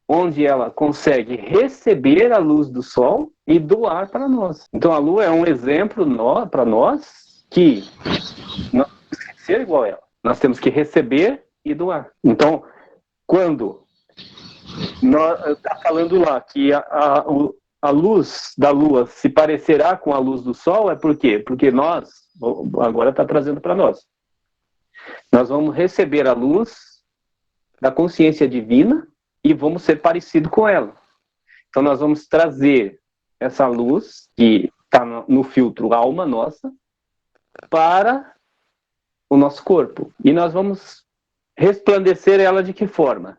onde ela consegue receber a luz do sol e doar para nós. Então a lua é um exemplo para nós que nós temos que ser igual a ela. Nós temos que receber e doar. Então, quando está falando lá que a luz da lua se parecerá com a luz do sol, é por quê? Porque nós, agora está trazendo para nós vamos receber a luz da consciência divina e vamos ser parecidos com ela. Então nós vamos trazer essa luz que está no filtro alma nossa para o nosso corpo. E nós vamos resplandecer ela de que forma?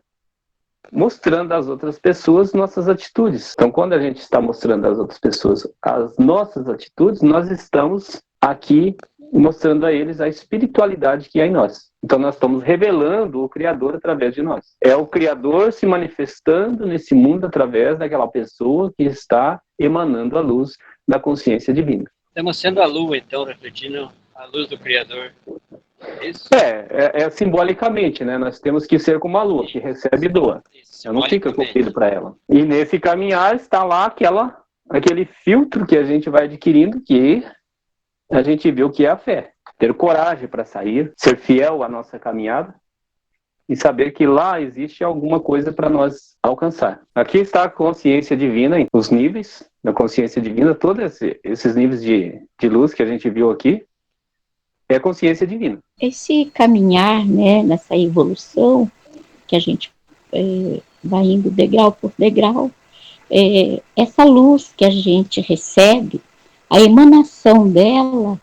Mostrando às outras pessoas nossas atitudes. Então, quando a gente está mostrando às outras pessoas as nossas atitudes, nós estamos aqui mostrando a eles a espiritualidade que há em nós. Então, nós estamos revelando o Criador através de nós. É o Criador se manifestando nesse mundo através daquela pessoa que está emanando a luz da consciência divina. Estamos sendo a lua, então, refletindo a luz do Criador. Isso? É simbolicamente, né? Nós temos que ser como a lua, que recebe e doa. Eu não fico corrido para ela. E nesse caminhar está lá aquele filtro que a gente vai adquirindo, que a gente vê o que é a fé. Ter coragem para sair, ser fiel à nossa caminhada e saber que lá existe alguma coisa para nós alcançar. Aqui está a consciência divina, os níveis da consciência divina, todos esses níveis de luz que a gente viu aqui, é a consciência divina. Esse caminhar, né, nessa evolução, que a gente vai indo degrau por degrau, essa luz que a gente recebe, a emanação dela,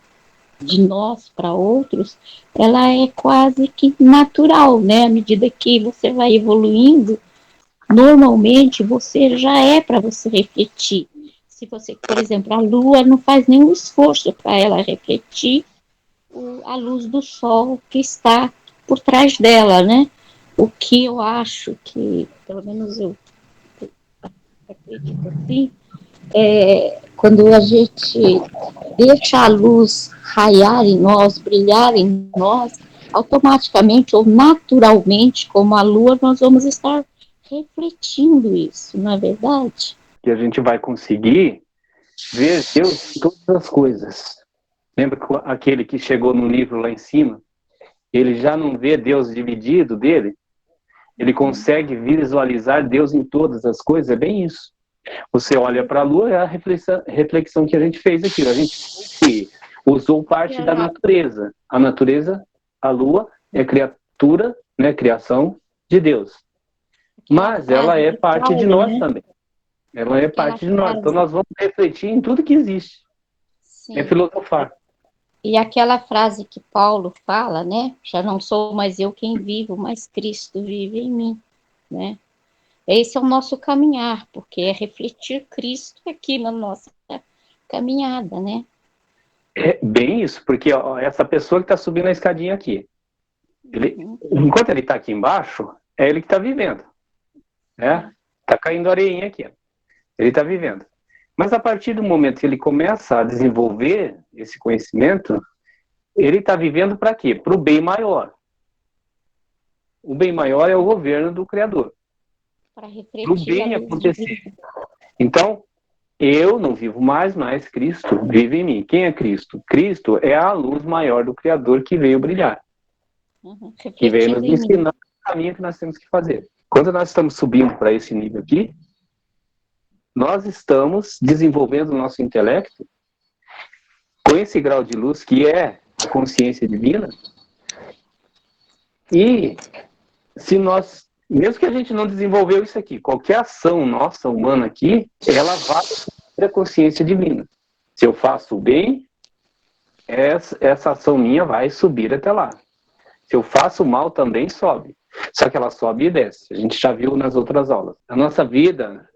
de nós para outros, ela é quase que natural, né? À medida que você vai evoluindo, normalmente você já é para você refletir. Se você, por exemplo, a lua não faz nenhum esforço para ela refletir a luz do sol que está por trás dela, né? O que eu acho que, pelo menos eu acredito assim, quando a gente deixa a luz raiar em nós, brilhar em nós, automaticamente ou naturalmente, como a lua, nós vamos estar refletindo isso, não é verdade? Que a gente vai conseguir ver Deus em todas as coisas. Lembra aquele que chegou no livro lá em cima? Ele já não vê Deus dividido dele? Ele consegue visualizar Deus em todas as coisas? É bem isso. Você olha para a lua, é a reflexão que a gente fez aqui. A gente usou parte da natureza. A natureza, a lua, é criatura, né, criação de Deus. Mas ela é parte de nós também. Ela é parte de nós. Então nós vamos refletir em tudo que existe. Sim. É filosofar. E aquela frase que Paulo fala, né? Já não sou mais eu quem vivo, mas Cristo vive em mim, né? Esse é o nosso caminhar, porque é refletir Cristo aqui na nossa caminhada, né? É bem isso, porque ó, essa pessoa que está subindo a escadinha aqui, enquanto ele está aqui embaixo, é ele que está vivendo, né? Está caindo areinha aqui, ó. Ele está vivendo. Mas a partir do momento que ele começa a desenvolver esse conhecimento, ele está vivendo para quê? Para o bem maior. O bem maior é o governo do Criador. Para o bem acontecer. Então, eu não vivo mais, mas Cristo vive em mim. Quem é Cristo? Cristo é a luz maior do Criador que veio brilhar. Que veio nos ensinar o caminho que nós temos que fazer. Quando nós estamos subindo para esse nível aqui, nós estamos desenvolvendo o nosso intelecto com esse grau de luz que é a consciência divina. E se nós, mesmo que a gente não desenvolveu isso aqui, qualquer ação nossa, humana aqui, ela vai para a consciência divina. Se eu faço o bem, essa ação minha vai subir até lá. Se eu faço o mal, também sobe. Só que ela sobe e desce. A gente já viu nas outras aulas. A nossa vida,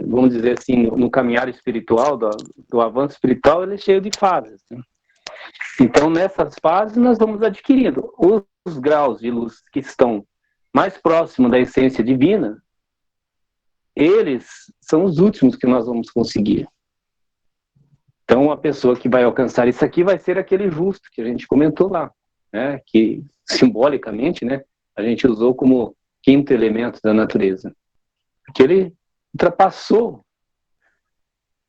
vamos dizer assim, no caminhar espiritual, do avanço espiritual, ele é cheio de fases. Né? Então, nessas fases, nós vamos adquirindo os graus de luz que estão mais próximos da essência divina, eles são os últimos que nós vamos conseguir. Então, a pessoa que vai alcançar isso aqui vai ser aquele justo que a gente comentou lá, né? Que simbolicamente, né, a gente usou como quinto elemento da natureza. Porque ele ultrapassou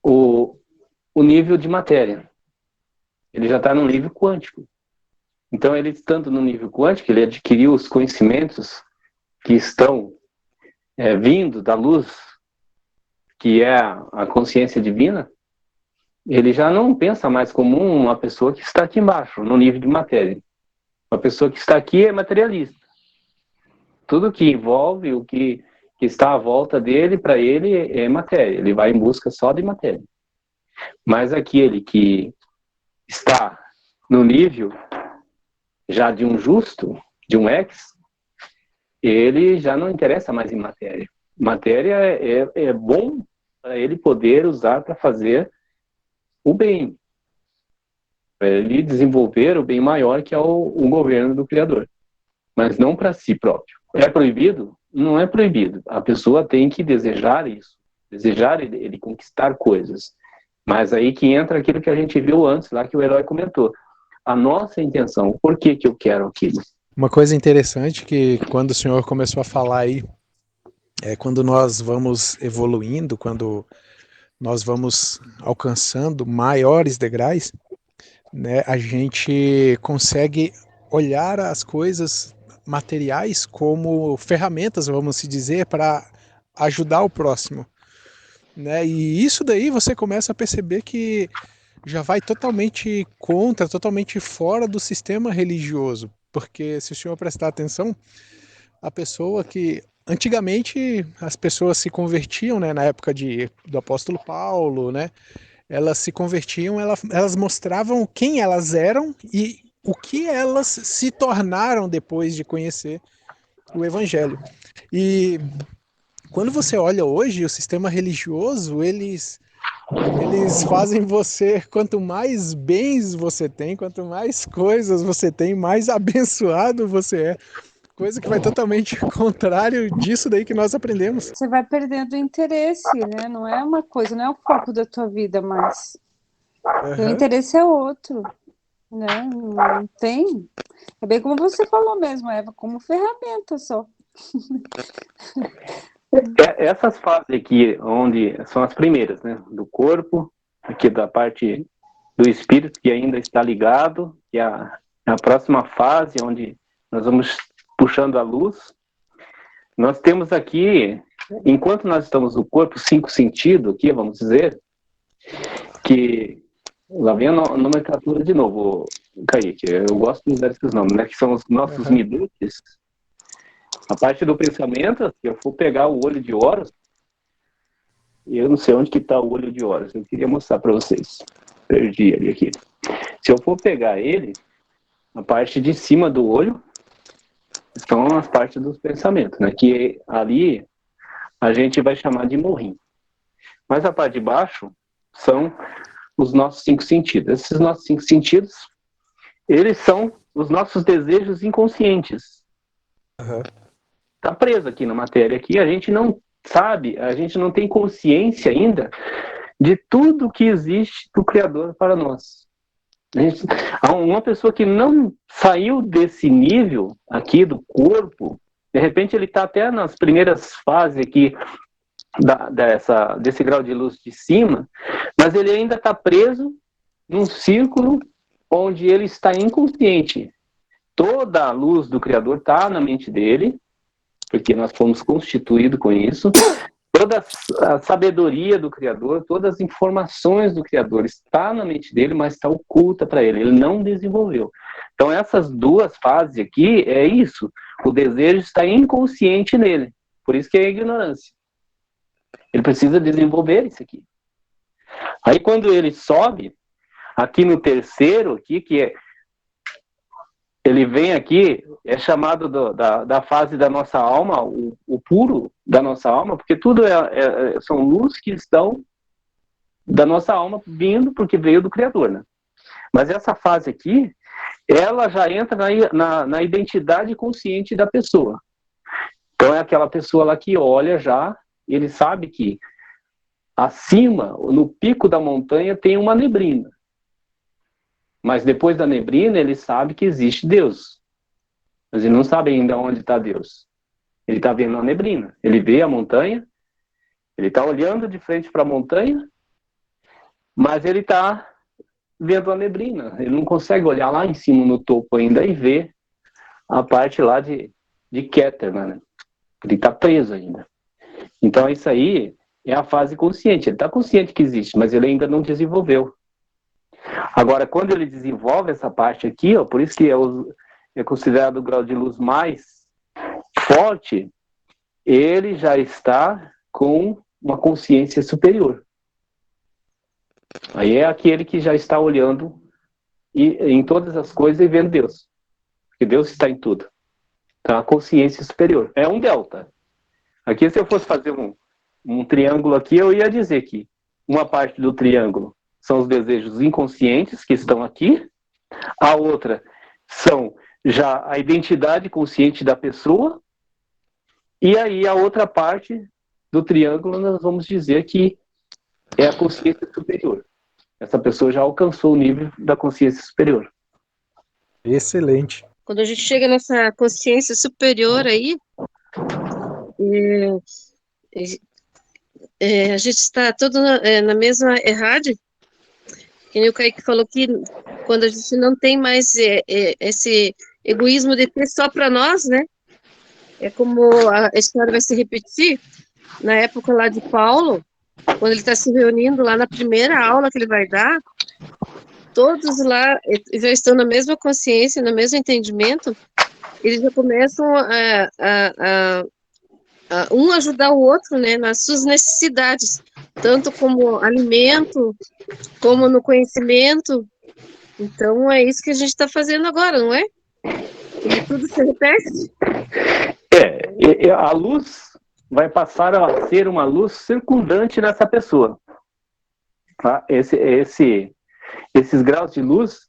o nível de matéria. Ele já está no nível quântico. Então, ele estando no nível quântico, ele adquiriu os conhecimentos que estão vindo da luz, que é a consciência divina. Ele já não pensa mais como uma pessoa que está aqui embaixo, no nível de matéria. Uma pessoa que está aqui é materialista. Tudo que envolve o que está à volta dele, para ele, é matéria. Ele vai em busca só de matéria. Mas aquele que está no nível já de um justo, de um ex, ele já não interessa mais em matéria. Matéria é bom para ele poder usar para fazer o bem. Para ele desenvolver o bem maior, que é o governo do Criador. Mas não para si próprio. É proibido? Não é proibido. A pessoa tem que desejar isso. Desejar ele conquistar coisas. Mas aí que entra aquilo que a gente viu antes, lá que o herói comentou. A nossa intenção, por que eu quero aquilo? Uma coisa interessante que quando o senhor começou a falar aí, quando nós vamos evoluindo, quando nós vamos alcançando maiores degraus, né, a gente consegue olhar as coisas materiais como ferramentas, vamos se dizer, para ajudar o próximo. Né? E isso daí você começa a perceber que já vai totalmente contra, totalmente fora do sistema religioso. Porque se o senhor prestar atenção, a pessoa que... Antigamente as pessoas se convertiam, né, na época do apóstolo Paulo, né, elas se convertiam, elas mostravam quem elas eram e o que elas se tornaram depois de conhecer o evangelho. E quando você olha hoje, o sistema religioso, eles fazem você, quanto mais bens você tem, quanto mais coisas você tem, mais abençoado você é. coisa que vai totalmente contrário disso daí que nós aprendemos. Você vai perdendo o interesse, né? Não é uma coisa, não é o foco da tua vida, mas o interesse é outro, né? Não tem. É bem como você falou mesmo, Eva, como ferramenta só. Essas fases aqui, onde são as primeiras, né? Do corpo, aqui da parte do espírito, que ainda está ligado, que é a próxima fase, onde nós vamos puxando a luz. Nós temos aqui, enquanto nós estamos no corpo, 5 sentidos aqui, vamos dizer, que lá vem a nomenclatura de novo, Kaique, eu gosto de usar esses nomes, né? Que são os nossos midutes. A parte do pensamento, se eu for pegar o olho de Horus, eu não sei onde que está o olho de Horus, eu queria mostrar para vocês. Perdi ele aqui. Se eu for pegar ele, a parte de cima do olho são as partes dos pensamentos, né? Que ali a gente vai chamar de morrim. Mas a parte de baixo são os nossos 5 sentidos. Esses nossos 5 sentidos, eles são os nossos desejos inconscientes. Está preso aqui na matéria aqui, a gente não sabe, a gente não tem consciência ainda de tudo que existe do Criador para nós. Uma pessoa que não saiu desse nível aqui do corpo, de repente ele está até nas primeiras fases aqui desse grau de luz de cima, mas ele ainda está preso num círculo onde ele está inconsciente. Toda a luz do Criador está na mente dele, porque nós fomos constituídos com isso. Toda a sabedoria do Criador, todas as informações do Criador está na mente dele, mas está oculta para ele. Ele não desenvolveu. Então, essas 2 fases aqui é isso. O desejo está inconsciente nele. Por isso que é a ignorância. Ele precisa desenvolver isso aqui. Aí, quando ele sobe, aqui no terceiro, aqui, que é ele vem aqui, é chamado da fase da nossa alma, o puro da nossa alma, porque tudo são luzes que estão da nossa alma vindo, porque veio do Criador, né? Mas essa fase aqui, ela já entra na identidade consciente da pessoa. Então é aquela pessoa lá que olha já, ele sabe que acima, no pico da montanha, tem uma neblina. Mas depois da neblina, ele sabe que existe Deus. Mas ele não sabe ainda onde está Deus. Ele está vendo a neblina. Ele vê a montanha, ele está olhando de frente para a montanha, mas ele está vendo a neblina. Ele não consegue olhar lá em cima no topo ainda e ver a parte lá de Keter, né? Ele está preso ainda. Então isso aí é a fase consciente. Ele está consciente que existe, mas ele ainda não desenvolveu. Agora, quando ele desenvolve essa parte aqui, ó, por isso que é considerado o grau de luz mais forte, ele já está com uma consciência superior. Aí é aquele que já está olhando em todas as coisas e vendo Deus. Porque Deus está em tudo. Então, a consciência superior. É um delta. Aqui, se eu fosse fazer um triângulo aqui, eu ia dizer que uma parte do triângulo são os desejos inconscientes que estão aqui. A outra são já a identidade consciente da pessoa. E aí a outra parte do triângulo nós vamos dizer que é a consciência superior. Essa pessoa já alcançou o nível da consciência superior. Excelente. Quando a gente chega nessa consciência superior aí, a gente está todo na mesma errade. Que nem o Kaique falou que quando a gente não tem mais esse egoísmo de ter só para nós, né? É como a história vai se repetir na época lá de Paulo, quando ele está se reunindo lá na primeira aula que ele vai dar, todos lá já estão na mesma consciência, no mesmo entendimento, eles já começam a um ajudar o outro, né, nas suas necessidades, tanto como alimento, como no conhecimento. Então, é isso que a gente está fazendo agora, não é? E tudo se repete? A luz vai passar a ser uma luz circundante nessa pessoa. Tá? Esses graus de luz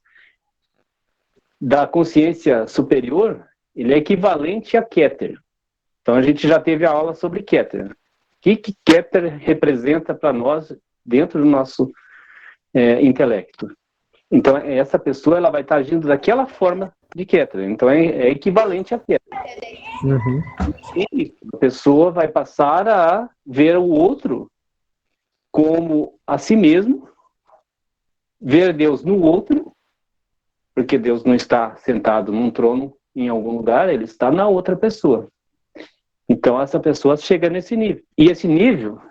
da consciência superior, ele é equivalente a Keter. Então a gente já teve a aula sobre Keter. O que Keter representa para nós dentro do nosso intelecto? Então essa pessoa ela vai estar agindo daquela forma de Keter. Então é equivalente a Keter. Uhum. E a pessoa vai passar a ver o outro como a si mesmo, ver Deus no outro, porque Deus não está sentado num trono em algum lugar, ele está na outra pessoa. Então essa pessoa chega nesse nível. E esse nível,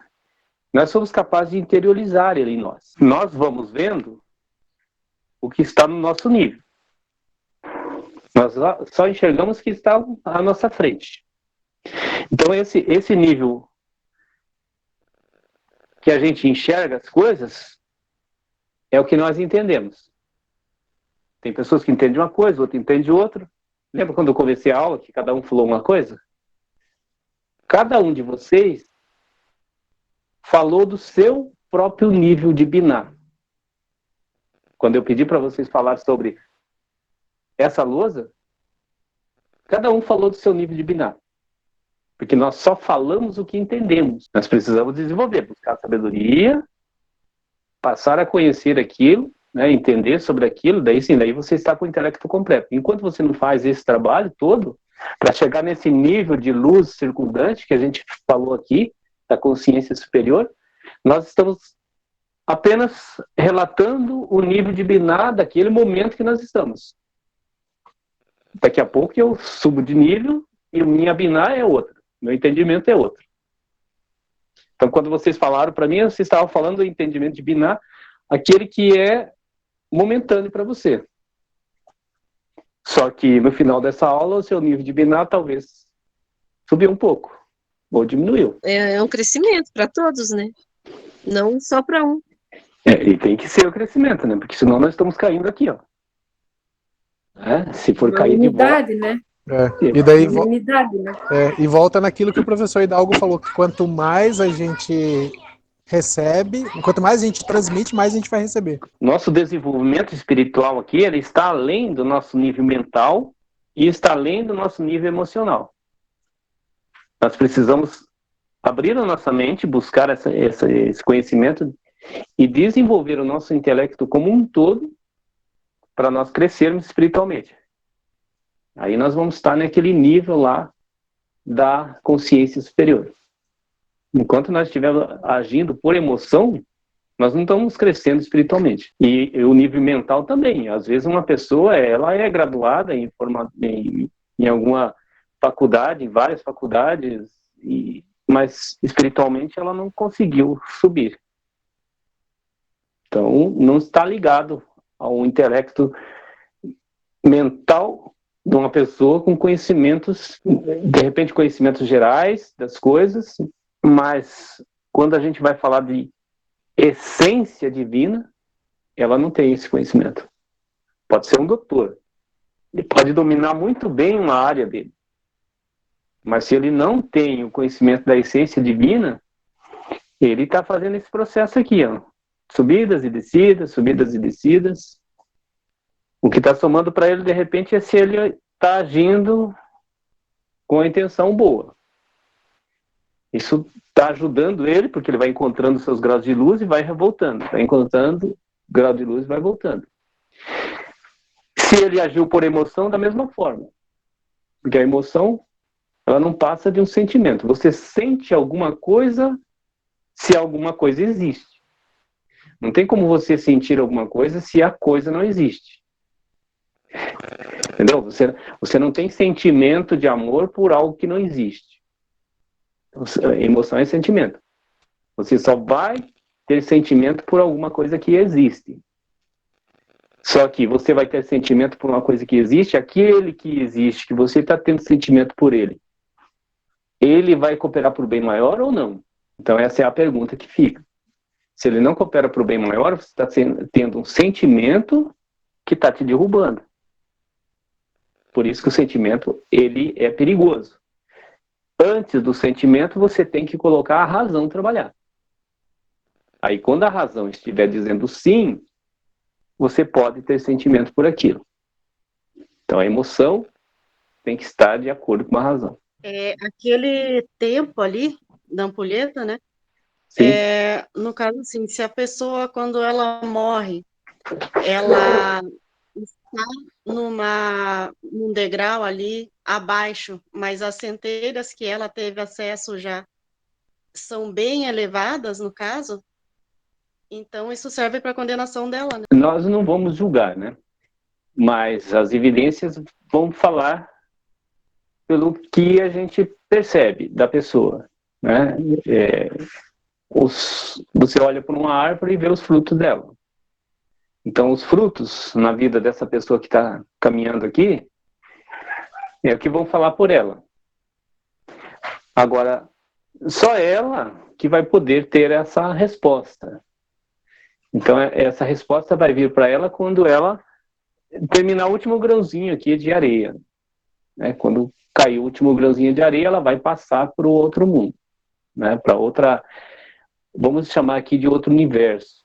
nós somos capazes de interiorizar ele em nós. Nós vamos vendo o que está no nosso nível. Nós só enxergamos o que está à nossa frente. Então esse nível que a gente enxerga as coisas é o que nós entendemos. Tem pessoas que entendem uma coisa, outro entende outra. Lembra quando eu comecei a aula que cada um falou uma coisa? Cada um de vocês falou do seu próprio nível de binar. Quando eu pedi para vocês falar sobre essa lousa, cada um falou do seu nível de binar. Porque nós só falamos o que entendemos. Nós precisamos desenvolver, buscar sabedoria, passar a conhecer aquilo, né, entender sobre aquilo, daí sim, daí você está com o intelecto completo. Enquanto você não faz esse trabalho todo, para chegar nesse nível de luz circundante que a gente falou aqui, da consciência superior, nós estamos apenas relatando o nível de binar daquele momento que nós estamos. Daqui a pouco eu subo de nível e minha binar é outra. Meu entendimento é outro. Então, quando vocês falaram para mim, vocês estavam falando do entendimento de binar, aquele que é momentâneo para você. Só que no final dessa aula, o seu nível de binar talvez subiu um pouco, ou diminuiu. É um crescimento para todos, né? Não só para um. E tem que ser o crescimento, né? Porque senão nós estamos caindo aqui, ó. Se for cair de volta... né? E daí Né? e volta naquilo que o professor Hidalgo falou, que quanto mais a gente recebe, quanto mais a gente transmite, mais a gente vai receber. Nosso desenvolvimento espiritual aqui, ele está além do nosso nível mental e está além do nosso nível emocional. Nós precisamos abrir a nossa mente, buscar esse conhecimento e desenvolver o nosso intelecto como um todo para nós crescermos espiritualmente. Aí nós vamos estar naquele nível lá da consciência superior. Enquanto nós estivermos agindo por emoção, nós não estamos crescendo espiritualmente. E o nível mental também. Às vezes uma pessoa, ela é graduada em alguma faculdade, em várias faculdades, mas espiritualmente ela não conseguiu subir. Então, não está ligado ao intelecto mental de uma pessoa com conhecimentos, de repente conhecimentos gerais das coisas, mas quando a gente vai falar de essência divina, ela não tem esse conhecimento. Pode ser um doutor, ele pode dominar muito bem uma área dele, mas se ele não tem o conhecimento da essência divina, ele está fazendo esse processo aqui, ó, subidas e descidas, subidas e descidas. O que está somando para ele, de repente, é se ele está agindo com a intenção boa. Isso está ajudando ele, porque ele vai encontrando seus graus de luz e vai voltando. Vai encontrando grau de luz e vai voltando. Se ele agiu por emoção, da mesma forma. Porque a emoção, ela não passa de um sentimento. Você sente alguma coisa se alguma coisa existe. Não tem como você sentir alguma coisa se a coisa não existe. Entendeu? Você não tem sentimento de amor por algo que não existe. Emoção é sentimento. Você só vai ter sentimento por alguma coisa que existe. Só que você vai ter sentimento por uma coisa que existe, aquele que existe, que você está tendo sentimento por ele, ele vai cooperar para o bem maior ou não? Então essa é a pergunta que fica. Se ele não coopera para o bem maior, você está tendo um sentimento que está te derrubando. Por isso que o sentimento, ele é perigoso. Antes do sentimento, você tem que colocar a razão trabalhar. Aí, quando a razão estiver dizendo sim, você pode ter sentimento por aquilo. Então, a emoção tem que estar de acordo com a razão. Aquele tempo ali da ampulheta, né? Sim. No caso, assim, se a pessoa, quando ela morre, ela está num degrau ali abaixo, mas as centelhas que ela teve acesso já são bem elevadas, no caso, então isso serve para a condenação dela, né? Nós não vamos julgar, né? Mas as evidências vão falar pelo que a gente percebe da pessoa, né? Você olha para uma árvore e vê os frutos dela. Então, os frutos na vida dessa pessoa que está caminhando aqui é o que vão falar por ela. Agora, só ela que vai poder ter essa resposta. Então, essa resposta vai vir para ela quando ela terminar o último grãozinho aqui de areia. Né? Quando cair o último grãozinho de areia, ela vai passar para o outro mundo. Né? Para outra, vamos chamar aqui de outro universo.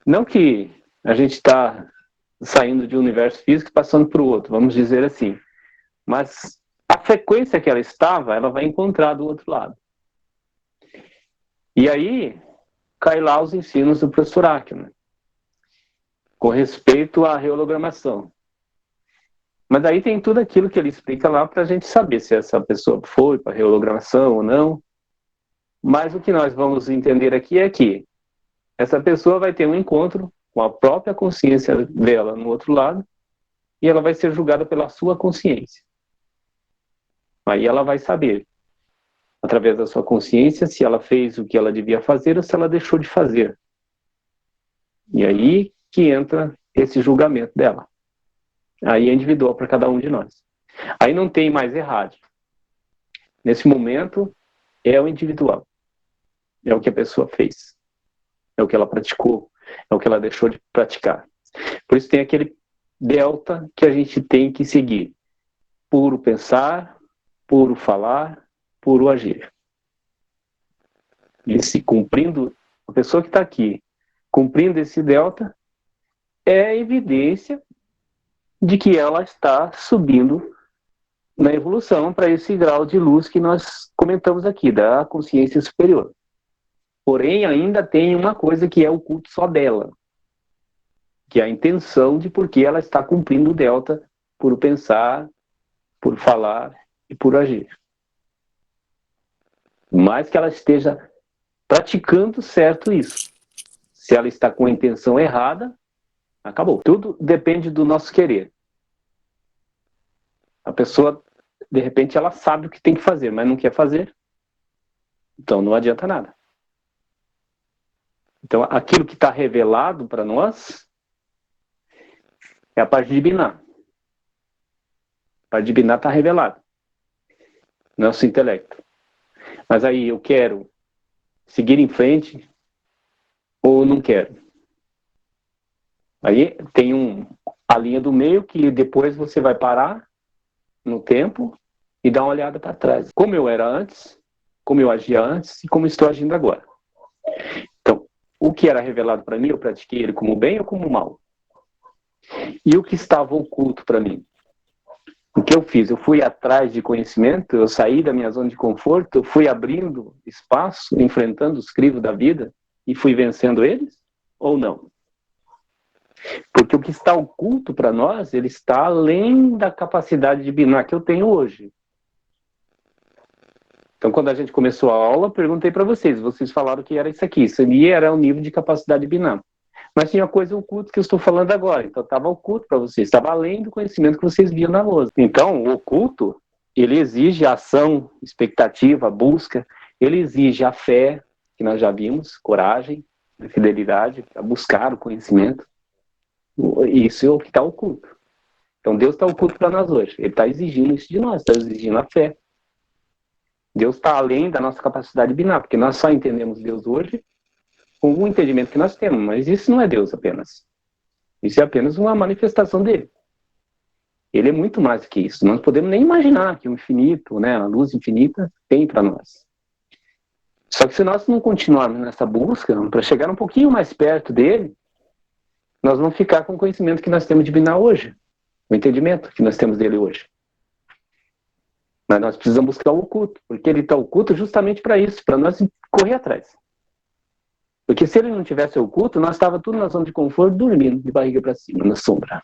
Não que a gente está saindo de um universo físico e passando para o outro, vamos dizer assim. Mas a frequência que ela estava, ela vai encontrar do outro lado. E aí, cai lá os ensinos do professor Ackman, com respeito à reologramação. Mas aí tem tudo aquilo que ele explica lá para a gente saber se essa pessoa foi para a reologramação ou não. Mas o que nós vamos entender aqui é que essa pessoa vai ter um encontro com a própria consciência dela no outro lado e ela vai ser julgada pela sua consciência. Aí ela vai saber, através da sua consciência, se ela fez o que ela devia fazer ou se ela deixou de fazer. E aí que entra esse julgamento dela. Aí é individual para cada um de nós. Aí não tem mais errado. Nesse momento, é o individual. É o que a pessoa fez. É o que ela praticou. É o que ela deixou de praticar. Por isso tem aquele delta que a gente tem que seguir. Puro pensar, puro falar, puro agir. E se cumprindo, a pessoa que está aqui, cumprindo esse delta, é evidência de que ela está subindo na evolução para esse grau de luz que nós comentamos aqui, da consciência superior. Porém, ainda tem uma coisa que é o culto só dela, que é a intenção de por que ela está cumprindo o delta por pensar, por falar e por agir. Mas que ela esteja praticando certo isso. Se ela está com a intenção errada, acabou. Tudo depende do nosso querer. A pessoa, de repente, ela sabe o que tem que fazer, mas não quer fazer. Então não adianta nada. Então aquilo que está revelado para nós é a parte de Binah. A parte de Binah está revelada. Nosso intelecto. Mas aí eu quero seguir em frente ou não quero. Aí tem a linha do meio que depois você vai parar no tempo e dar uma olhada para trás. Como eu era antes, como eu agia antes e como estou agindo agora. Então, o que era revelado para mim, eu pratiquei ele como bem ou como mal. E o que estava oculto para mim? O que eu fiz? Eu fui atrás de conhecimento, eu saí da minha zona de conforto, eu fui abrindo espaço, enfrentando os crivos da vida e fui vencendo eles? Ou não? Porque o que está oculto para nós, ele está além da capacidade de Binah que eu tenho hoje. Então, quando a gente começou a aula, eu perguntei para vocês falaram que era isso aqui. Isso ali era o nível de capacidade de Binah. Mas tinha coisa oculta que eu estou falando agora. Então, estava oculto para vocês. Estava além do conhecimento que vocês viam na lousa. Então, o oculto, ele exige ação, expectativa, busca. Ele exige a fé, que nós já vimos, coragem, fidelidade, para buscar o conhecimento. Isso é o que está oculto. Então Deus está oculto para nós hoje. Ele está exigindo isso de nós, está exigindo a fé. Deus está além da nossa capacidade de Binah, porque nós só entendemos Deus hoje com o entendimento que nós temos, mas isso não é Deus apenas. Isso é apenas uma manifestação dele. Ele é muito mais do que isso. Nós não podemos nem imaginar que o infinito, né, a luz infinita, tem para nós. Só que se nós não continuarmos nessa busca, para chegar um pouquinho mais perto dele, nós vamos ficar com o conhecimento que nós temos de Binah hoje. o entendimento que nós temos dele hoje. Mas nós precisamos buscar o oculto, porque ele está oculto justamente para isso, para nós correr atrás. Porque se ele não tivesse oculto, nós estávamos tudo na zona de conforto, dormindo de barriga para cima, na sombra.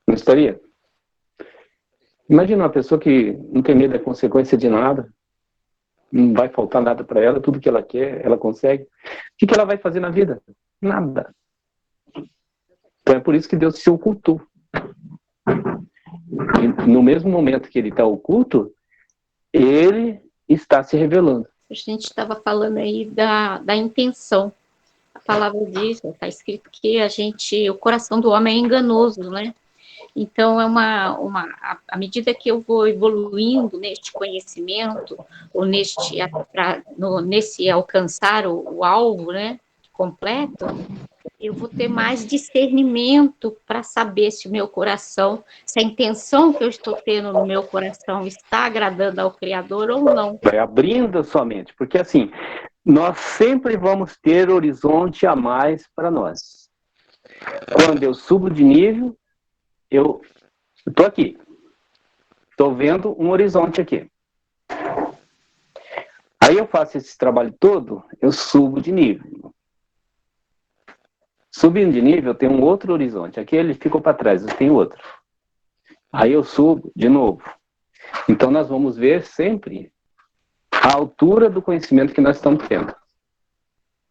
Não estaria? Imagina uma pessoa que não tem medo da consequência de nada, não vai faltar nada para ela, tudo que ela quer, ela consegue. O que ela vai fazer na vida? Nada. Então é por isso que Deus se ocultou. E no mesmo momento que ele está oculto, ele está se revelando. A gente estava falando aí da intenção. A palavra diz, está escrito que o coração do homem é enganoso, né? Então, à medida que eu vou evoluindo neste conhecimento, ou nesse alcançar o alvo, né, completo, eu vou ter mais discernimento para saber se o meu coração, se a intenção que eu estou tendo no meu coração está agradando ao Criador ou não. Vai abrindo a sua mente, porque assim, nós sempre vamos ter horizonte a mais para nós. Quando eu subo de nível, eu estou aqui. Estou vendo um horizonte aqui. Aí eu faço esse trabalho todo, eu subo de nível. Subindo de nível, eu tenho um outro horizonte. Aqui ele ficou para trás, eu tenho outro. Aí eu subo de novo. Então nós vamos ver sempre a altura do conhecimento que nós estamos tendo.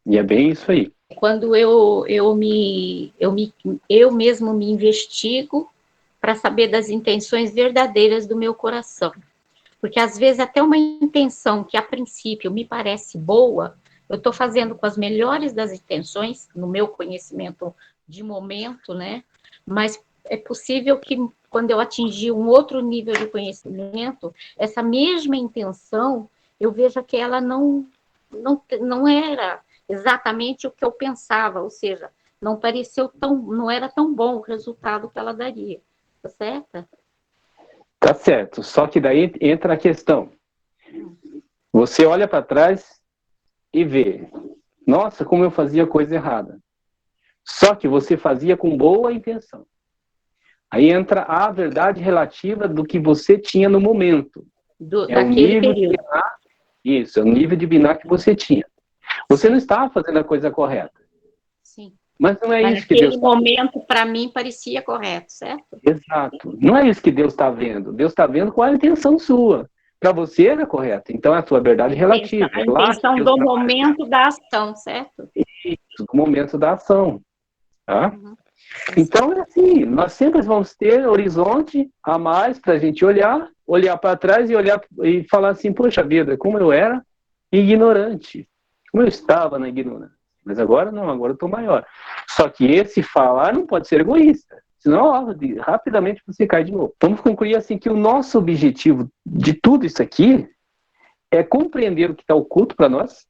E é bem isso aí. Quando eu mesmo me investigo para saber das intenções verdadeiras do meu coração. Porque às vezes até uma intenção que a princípio me parece boa, eu estou fazendo com as melhores das intenções, no meu conhecimento de momento, né? Mas é possível que quando eu atingir um outro nível de conhecimento, essa mesma intenção, eu veja que ela não era exatamente o que eu pensava, ou seja, não era tão bom o resultado que ela daria. Tá certo? Tá certo, só que daí entra a questão. Você olha para trás e vê, nossa, como eu fazia coisa errada. Só que você fazia com boa intenção. Aí entra a verdade relativa do que você tinha no momento. Daquele período. Isso, é o nível de biná que você tinha. Você não estava fazendo a coisa correta. Sim. Mas não é isso que Deus está vendo. Naquele momento, para mim, parecia correto, certo? Exato. Não é isso que Deus está vendo. Deus está vendo qual é a intenção sua. Para você era correta. Então é a sua verdade relativa. A intenção do momento da ação, certo? Isso, do momento da ação. Tá? Então é assim, nós sempre vamos ter horizonte a mais para a gente olhar para trás e falar assim, poxa vida, como eu era ignorante. Como eu estava na ignorância. Mas agora não, agora eu estou maior. Só que esse falar não pode ser egoísta. Senão, rapidamente você cai de novo. Vamos concluir assim que o nosso objetivo de tudo isso aqui é compreender o que está oculto para nós.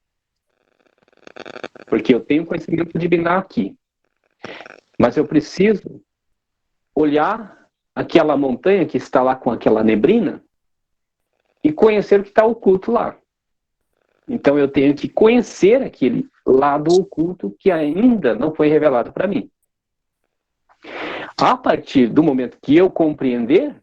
Porque eu tenho conhecimento de Biná aqui. Mas eu preciso olhar aquela montanha que está lá com aquela neblina e conhecer o que está oculto lá. Então eu tenho que conhecer aquele lado oculto que ainda não foi revelado para mim. A partir do momento que eu compreender,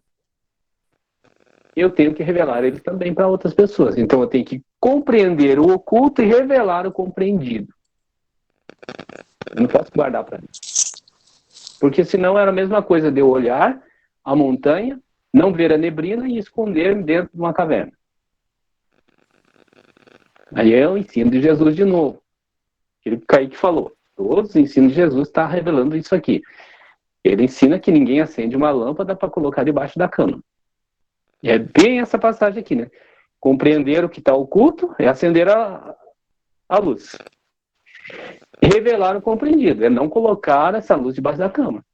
eu tenho que revelar ele também para outras pessoas. Então eu tenho que compreender o oculto e revelar o compreendido. Eu não posso guardar para mim. Porque senão era a mesma coisa de eu olhar a montanha, não ver a neblina e esconder-me dentro de uma caverna. Aí é o ensino de Jesus de novo. Aquilo que o Kaique falou. Todos os ensinos de Jesus estão revelando isso aqui. Ele ensina que ninguém acende uma lâmpada para colocar debaixo da cama. E é bem essa passagem aqui, né? Compreender o que está oculto é acender a luz. Revelar o compreendido é não colocar essa luz debaixo da cama.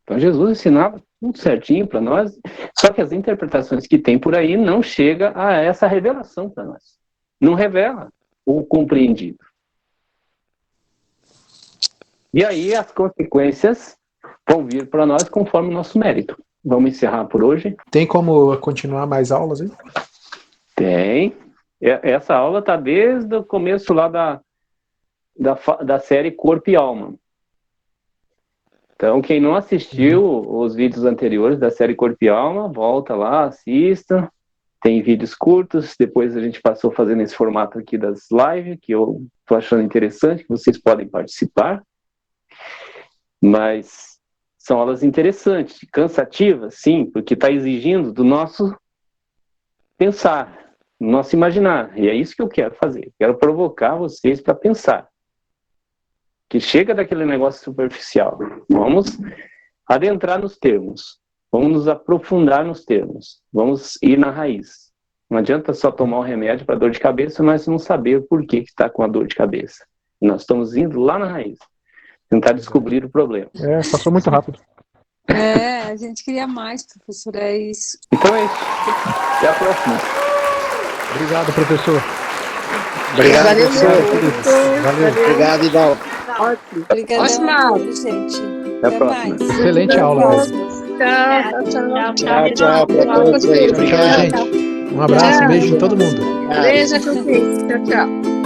Então Jesus ensinava tudo certinho para nós, só que as interpretações que tem por aí não chegam a essa revelação para nós. Não revela o compreendido. E aí as consequências vão vir para nós conforme o nosso mérito. Vamos encerrar por hoje. Tem como continuar mais aulas aí? Tem. Essa aula está desde o começo lá da série Corpo e Alma. Então, quem não assistiu os vídeos anteriores da série Corpo e Alma, volta lá, assista. Tem vídeos curtos, depois a gente passou fazendo esse formato aqui das lives, que eu estou achando interessante, que vocês podem participar. Mas são aulas interessantes, cansativas, sim, porque está exigindo do nosso pensar, do nosso imaginar. E é isso que eu quero fazer. Quero provocar vocês para pensar. Que chega daquele negócio superficial. Vamos adentrar nos termos. Vamos nos aprofundar nos termos. Vamos ir na raiz. Não adianta só tomar um remédio para dor de cabeça, mas não saber por que está com a dor de cabeça. Nós estamos indo lá na raiz. Tentar descobrir o problema. Passou muito rápido. A gente queria mais, professor, é isso. Então é isso. Até a próxima. Obrigado, professor. Obrigado, Valeu, professor. Valeu. Obrigado, Idal. Ótimo. Obrigadão Ótima a aula. todos, gente. Até a próxima. mais. Excelente aula. Tchau para todos aí. Tchau, Obrigado. gente. Um abraço, um beijo em todo mundo. Beijo, Cris. Tchau, tchau.